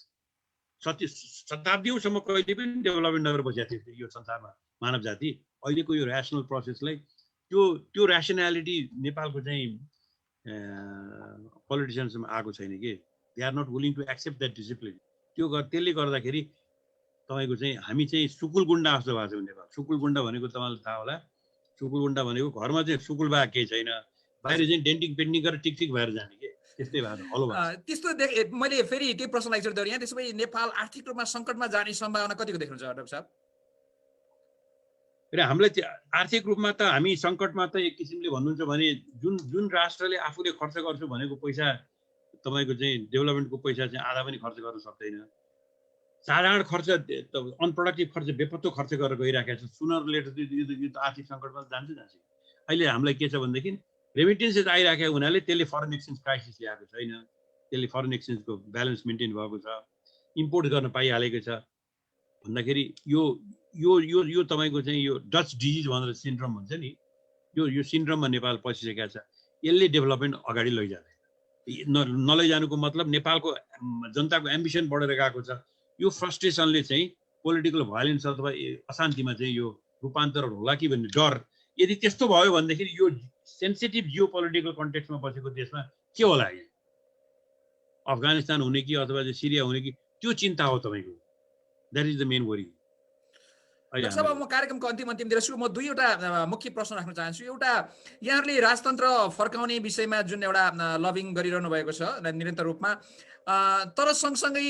शताब्दीसम्म कहिले पनि डेभलपमेन्ट नगरेर बसेको थियो यो संसारमा मानव जाति। अहिलेको यो ऱ्यासनल प्रोसेसलाई त्यो ऱ्यासनालिटी नेपालको चाहिँ पोलिटिसियन्समा आएको छैन कि they are not willing to accept that discipline. त्यसले गर्दाखेरि तपाईँको चाहिँ हामी चाहिँ सुकुल गुन्डा जस्तो भएको छ नेपाल। सुकुल गुन्डा भनेको तपाईँलाई थाहा होला, सुकुल गुन्डा भनेको घरमा चाहिँ सुकुल बा केही छैन, बाहिर चाहिँ डेन्टिङ पेन्टिङ गरेर टिक भएर जाने के त्यस्तै भएको हलो भएको। त्यस्तो मैले फेरि त्यही प्रश्नलाई एकचोटि दोहोऱ्याएँ। त्यसो भए नेपाल आर्थिक रूपमा सङ्कटमा जाने सम्भावना कतिको देख्नुहुन्छ डाक्टर साहब? र हामीलाई आर्थिक रूपमा त हामी सङ्कटमा त एक किसिमले भन्नुहुन्छ भने जुन राष्ट्रले आफूले खर्च गर्छु भनेको पैसा तपाईँको चाहिँ डेभलपमेन्टको पैसा चाहिँ आधा पनि खर्च गर्न सक्दैन। साधारण खर्च अनप्रोडक्टिभ खर्च बेपत्तो खर्च गरेर गइराखेको छ। सुनर लेटर यो त आर्थिक सङ्कटमा जान्छ। अहिले हामीलाई के छ भनेदेखि रेमिटेन्सेस आइराखेको हुनाले त्यसले फरेन एक्सचेन्ज क्राइसिस ल्याएको छैन, त्यसले फरेन एक्सचेन्जको ब्यालेन्स मेन्टेन भएको छ, इम्पोर्ट गर्न पाइहालेको छ भन्दाखेरि यो तपाईँको चाहिँ यो डच डिजिज भनेर सिन्ड्रोम भन्छ नि, यो सिन्ड्रोममा नेपाल पसिसकेको छ। यसले डेभलपमेन्ट अगाडि लैजाँदैन। नलैजानुको मतलब नेपालको जनताको एम्बिसन बढेर गएको छ। यो फ्रस्ट्रेसनले चाहिँ पोलिटिकल भायोलेन्स अथवा अशान्तिमा चाहिँ यो रूपान्तरण होला कि भन्ने डर। यदि त्यस्तो भयो भनेदेखि यो सेन्सिटिभ जियो पोलिटिकल कन्टेक्समा बसेको देशमा के होला? अफगानिस्तान हुने कि अथवा सिरिया हुने कि त्यो चिन्ता हो तपाईँको। That is the main worry. Doctor साहब, म कार्यक्रमको अन्तिमतिर छु। म दुईवटा मुख्य प्रश्न राख्न चाहन्छु। एउटा, यहाँहरूले राजतन्त्र फर्काउने विषयमा जुन एउटा लबिङ गरिरहनु भएको छ निरन्तर रूपमा, तर सँगसँगै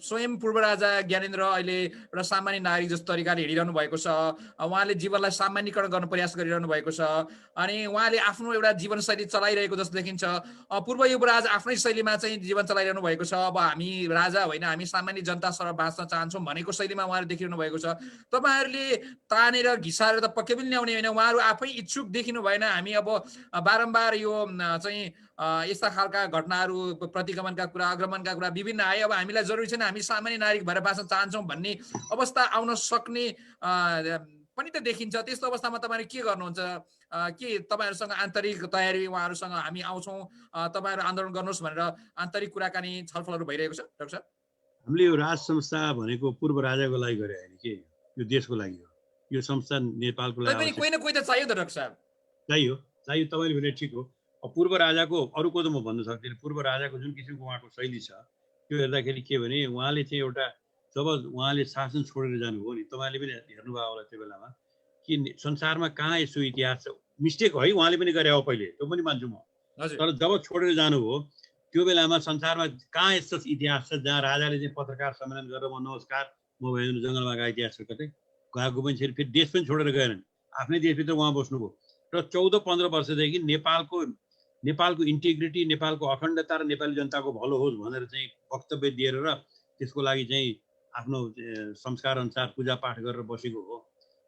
स्वयं पूर्व राजा ज्ञानेन्द्र अहिले एउटा सामान्य नागरिक जस्तो तरिकाले हिँडिरहनु भएको छ। उहाँले जीवनलाई सामान्यकरण गर्न प्रयास गरिरहनु भएको छ अनि उहाँले आफ्नो एउटा जीवनशैली चलाइरहेको जस्तो देखिन्छ। पूर्व युवराज आफ्नै शैलीमा चाहिँ जीवन चलाइरहनु भएको छ। अब हामी राजा होइन, हामी सामान्य जनता सर बाँच्न चाहन्छौँ भनेको शैलीमा उहाँले देखिरहनु भएको छ। तपाईँहरूले तानेर घिसाएर त पक्कै पनि ल्याउने होइन, उहाँहरू आफै इच्छुक देखिनु भएन। हामी अब बारम्बार यो चाहिँ यस्ता खालका घटनाहरू, प्रतिगमनका कुरा, अग्रमणका कुरा विभिन्न आए। अब हामीलाई जरुरी छैन, हामी सामान्य नागरिक भएर बाँच्न चाहन्छौँ भन्ने अवस्था आउन सक्ने पनि त देखिन्छ। त्यस्तो अवस्थामा तपाईँहरू के गर्नुहुन्छ? के तपाईँहरूसँग आन्तरिक तयारी, उहाँहरूसँग हामी आउँछौँ, तपाईँहरू आन्दोलन गर्नुहोस् भनेर आन्तरिक कुराकानी छलफलहरू भइरहेको छ? डाक्टर साहब, हामीले यो राज संस्था भनेको पूर्व राजाको लागि गरे होइन कि यो देशको लागि हो। यो संस्था नेपालको लागि कोही न कोही त चाहियो त डाक्टर साहब। चाहियो तपाईँले भने ठिक हो। पूर्व राजाको अरूको त म भन्न सक्दिनँ। पूर्व राजाको जुन किसिमको उहाँको शैली छ त्यो हेर्दाखेरि के भने उहाँले चाहिँ एउटा जब उहाँले शासन छोडेर जानुभयो नि, तपाईँले पनि हेर्नुभयो होला त्यो बेलामा कि संसारमा कहाँ यसो इतिहास छ। मिस्टेक है उहाँले पनि गरे हो पहिले, त्यो पनि मान्छु म। तर जब छोडेर जानुभयो त्यो बेलामा संसारमा कहाँ यस्तो इतिहास छ जहाँ राजाले चाहिँ पत्रकार सम्मेलन गरेर म नमस्कार म भयो जङ्गलमा गएको इतिहास छ कतै गएको पनि छैन। फेरि देश पनि छोडेर गएनन्, आफ्नै देशभित्र उहाँ बस्नुभयो। र 14-15 वर्षदेखि नेपालको इन्टिग्रिटी, नेपालको अखण्डता र नेपाली जनताको भलो होस् भनेर चाहिँ वक्तव्य दिएर र त्यसको लागि चाहिँ आफ्नो संस्कार अनुसार पूजापाठ गरेर बसेको हो।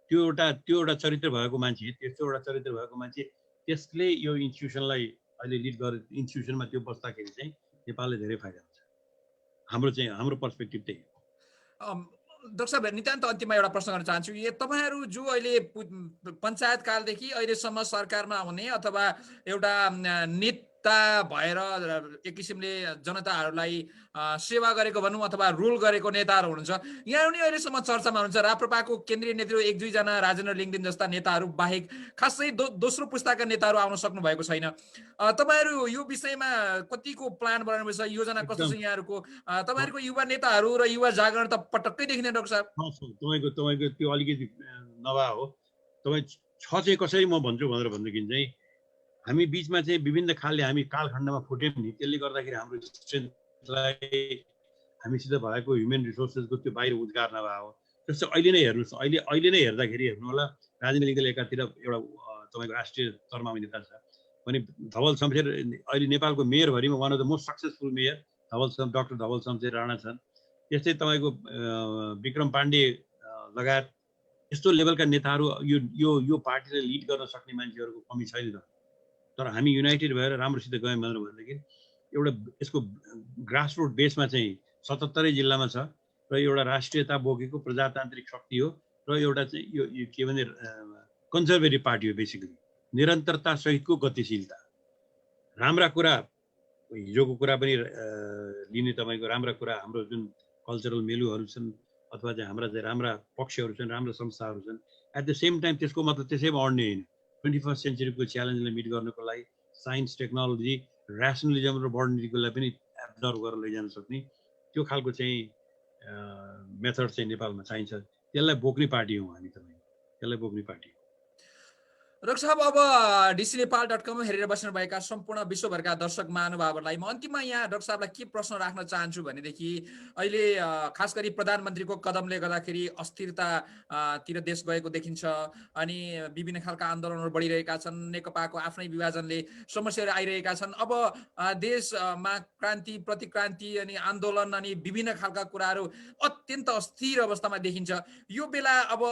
त्यो एउटा चरित्र भएको मान्छे, त्यसले यो इन्स्टिट्युसनलाई अहिले लिड गरेर इन्स्टिट्युसनमा त्यो बस्दाखेरि चाहिँ नेपालले धेरै फाइदा हुन्छ। हाम्रो पर्सपेक्टिभ त्यही हो। डाक्टर साहब, नितान्त अन्तिममा एउटा प्रश्न गर्न चाहन्छु। तपाईँहरू जो अहिले पञ्चायत कालदेखि अहिलेसम्म सरकारमा हुने अथवा एउटा प्रवक्ता भएर एक किसिमले जनताहरूलाई सेवा गरेको भनौँ अथवा रुल गरेको नेताहरू हुनुहुन्छ, यहाँ पनि अहिलेसम्म चर्चामा हुनुहुन्छ। राप्रपाको केन्द्रीय नेतृत्व 1-2 जना राजेन्द्र लिङ्गदेन जस्ता नेताहरू बाहेक खासै दोस्रो पुस्ताका नेताहरू आउन सक्नु भएको छैन। तपाईँहरू यो विषयमा कतिको प्लान बनाउनु छ, योजना कस्तो छ यहाँहरूको? तपाईँहरूको युवा नेताहरू र युवा जागरण त पटक्कै देखिँदैन डाक्टर साहब। तपाईँको त्यो अलिकति नभए हो। तपाईँ छ चाहिँ कसरी म भन्छु भनेर भनेदेखि चाहिँ हामी बिचमा चाहिँ विभिन्न खालले हामी कालखण्डमा फुट्यौँ नि, त्यसले गर्दाखेरि हाम्रो स्ट्रेन्थलाई हामीसित भएको ह्युमन रिसोर्सेसको त्यो बाहिर उद्घार नभए हो। जस्तो अहिले नै हेर्नुहोस्, अहिले नै हेर्दाखेरि हेर्नु होला, राजेन्द्र लिङ्गदेन एकातिर एउटा तपाईँको राष्ट्रिय तर्मामा नेता छ भने धवल शमशेर अहिले नेपालको मेयरभरिमा one of the most successful mayor doctor Dhawal Shamsher Rana छन्। त्यस्तै तपाईँको विक्रम पाण्डे लगायत यस्तो लेभलका नेताहरू यो पार्टीलाई लिड गर्न सक्ने मान्छेहरूको कमी छैन त। तर हामी युनाइटेड भएर राम्रोसित गयौँ भनेदेखि एउटा यसको ग्रासरुट बेसमा चाहिँ 77 जिल्लामा छ र एउटा राष्ट्रियता बोकेको प्रजातान्त्रिक शक्ति हो र एउटा चाहिँ यो के भने कन्जर्भेटिभ पार्टी हो। बेसिकली निरन्तरता सहितको गतिशीलता, राम्रा कुरा, हिजोको कुरा पनि लिने, तपाईँको राम्रा कुरा, हाम्रो जुन कल्चरल भेल्युहरू छन् अथवा चाहिँ हाम्रा चाहिँ राम्रा पक्षहरू छन्, राम्रा संस्थाहरू छन्, एट द सेम टाइम त्यसको मतलब त्यसैमा अड्ने होइन। 21st सेन्चुरीको च्यालेन्जलाई मिट गर्नको लागि साइन्स, टेक्नोलोजी, ऱ्यासनलिजम र मोडर्निटीलाई पनि एब्जर्भ गरेर लैजान सक्ने त्यो खालको चाहिँ मेथड चाहिँ नेपालमा चाहिन्छ। त्यसलाई बोक्ने पार्टी हौँ हामी, तपाईँ त्यसलाई बोक्ने पार्टी हो। डाक्टर साहब, अब dcnepal.com हेरेर बस्नुभएका सम्पूर्ण विश्वभरका दर्शक महानुभावहरूलाई म अन्तिममा यहाँ डाक्टर साहबलाई के प्रश्न राख्न चाहन्छु भनेदेखि अहिले खास गरी प्रधानमन्त्रीको कदमले गर्दाखेरि अस्थिरतातिर देश गएको देखिन्छ अनि विभिन्न खालका आन्दोलनहरू बढिरहेका छन्, नेकपाको आफ्नै विभाजनले समस्याहरू आइरहेका छन्। अब देशमा क्रान्ति, प्रतिक्रान्ति अनि आन्दोलन अनि विभिन्न खालका कुराहरू अत्यन्त अस्थिर अवस्थामा देखिन्छ। यो बेला अब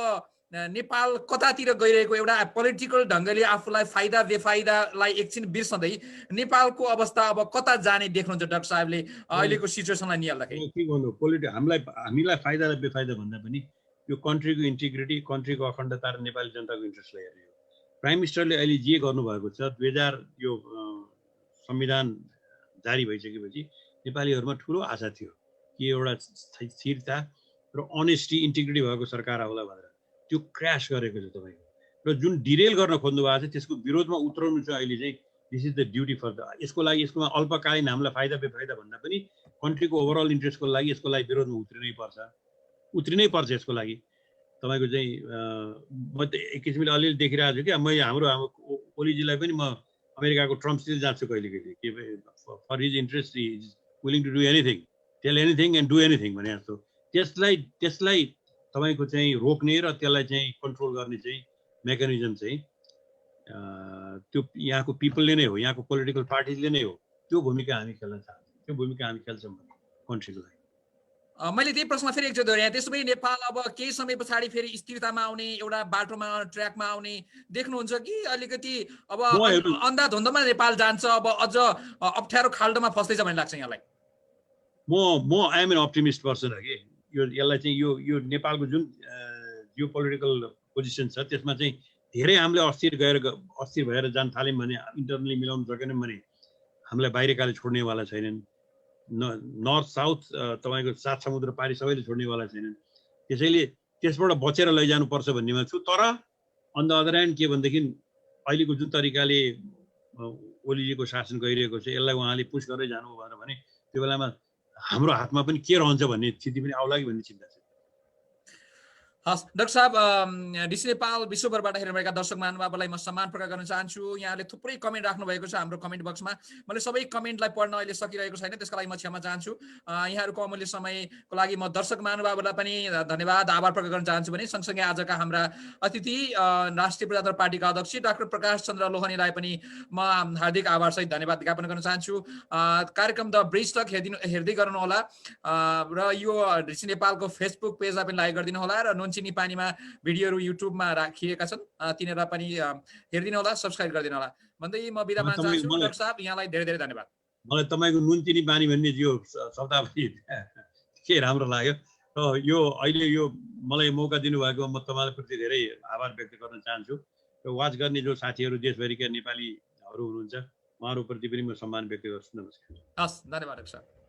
नेपाल कतातिर गइरहेको, एउटा पोलिटिकल ढङ्गले आफूलाई फाइदा बेफाइदालाई एकछिन बिर्सँदै नेपालको अवस्था अब कता जाने देख्नुहुन्छ डाक्टर साहबले अहिलेको सिचुएसनलाई निहाल्दाखेरि? के भन्नु, हामीलाई फाइदा र बेफाइदा भन्दा पनि यो कन्ट्रीको इन्टिग्रिटी, कन्ट्रीको अखण्डता र नेपाली जनताको इन्ट्रेस्टलाई हेर्ने हो। प्राइम मिनिस्टरले अहिले जे गर्नुभएको छ, 2000 यो संविधान जारी भइसकेपछि नेपालीहरूमा ठुलो आशा थियो कि एउटा स्थिरता र अनेस्टी, इन्टिग्रिटी भएको सरकार आउला भनेर। त्यो क्रास गरेको छ तपाईँको, र जुन डिरेल गर्न खोज्नु भएको छ त्यसको विरोधमा उत्रनु छ अहिले चाहिँ। This is the duty for यसको लागि, यसकोमा अल्पकालीन हामीलाई फाइदा बेफाइदा भन्दा पनि कन्ट्रीको ओभरअल इन्ट्रेस्टको लागि यसको लागि विरोधमा उत्रिनै पर्छ यसको लागि। तपाईँको चाहिँ म त एक किसिमले अलिअलि देखिरहेको छु कि मैले हाम्रो ओलीजीलाई पनि म अमेरिकाको ट्रम्पसित जान्छु कहिलेकहिले, के for his interest is willing to do anything, tell anything and do anything भने जस्तो। त्यसलाई तपाईँको चाहिँ रोक्ने र त्यसलाई चाहिँ कन्ट्रोल गर्ने चाहिँ मेकानिजम चाहिँ त्यो यहाँको पिपलले नै हो, यहाँको पोलिटिकल पार्टिजले नै हो। त्यो भूमिका हामी खेल्न चाहन्छौँ, त्यो भूमिका हामी खेल्छौँ कन्ट्रीको लागि। मैले त्यही प्रश्न फेरि एकचोटि दोहोऱ्याएँ। त्यसो भए नेपाल अब केही समय पछाडि फेरि स्थिरतामा आउने, एउटा बाटोमा, ट्र्याकमा आउने देख्नुहुन्छ कि अलिकति अब अन्धाधुन्धमा नेपाल जान्छ, अब अझ अप्ठ्यारो खाल्डोमा फस्दैछ भन्ने लाग्छ यहाँलाई? म I am an optimist person हो कि यसलाई चाहिँ यो नेपालको जुन जियो पोलिटिकल पोजिसन छ त्यसमा चाहिँ धेरै हामीले अस्थिर भएर जान थाल्यौँ भने, इन्टरनली मिलाउनु सकेनौँ भने हामीलाई बाहिरकाले छोड्नेवाला छैनन्। नर्थ साउथ तपाईँको 7 समुद्र पारी सबैले छोड्नेवाला छैनन्। त्यसैले त्यसबाट बचेर लैजानुपर्छ भन्नेमा छु। तर अन द अदर ह्यान्ड के भनेदेखि अहिलेको जुन तरिकाले ओलीजीको शासन गइरहेको छ यसलाई उहाँले पुस गर्दै जानु भने त्यो बेलामा हाम्रो हातमा पनि के रहन्छ भन्ने स्थिति पनि आउला कि भन्ने चिन्ता छ। हस् डाक्टर साहब, डिसी नेपाल विश्वभरबाट हेर्नुभएका दर्शक महानुभावलाई म सम्मान प्रकट गर्न चाहन्छु। यहाँले थुप्रै कमेन्ट राख्नु भएको छ हाम्रो कमेन्ट बक्समा। मैले सबै कमेन्टलाई पढ्न अहिले सकिरहेको छैन, त्यसको लागि म क्षमा चाहन्छु। यहाँहरूको अमूल्य समयको लागि म दर्शक महानुभावहरूलाई पनि धन्यवाद, आभार प्रकट गर्न चाहन्छु भने सँगसँगै आजका हाम्रा अतिथि राष्ट्रिय प्रजातन्त्र पार्टीका अध्यक्ष डाक्टर प्रकाश चन्द्र लोहनीलाई पनि म हार्दिक आभारसहित धन्यवाद ज्ञापन गर्न चाहन्छु। कार्यक्रम द ब्रिज टक हेर्दै गर्नुहोला र यो डिसी नेपालको फेसबुक पेजलाई पनि लाइक गरिदिनु होला र नुनचिनी पानीमा भिडियोहरू युट्युबमा राखिएका छन्, तिनीहरूलाई पनि हेरिदिनु होला, सब्सक्राइब गरिदिनु होला भन्दै म बिदा माग्न चाहन्छु। डाक्टर साहब, यहाँलाई धेरै धेरै धन्यवाद। मलाई तपाईँको नुनचिनी पानी भन्ने यो शब्दावली के राम्रो लाग्यो र यो अहिले यो मलाई मौका दिनुभएको म तपाईँप्रति धेरै आभार व्यक्त गर्न चाहन्छु। र वाच गर्ने जो साथीहरू देशभरिका नेपालीहरू हुनुहुन्छ उहाँहरूप्रति पनि म सम्मान व्यक्त गर्छु। नमस्कार। हस्, धन्यवाद सर।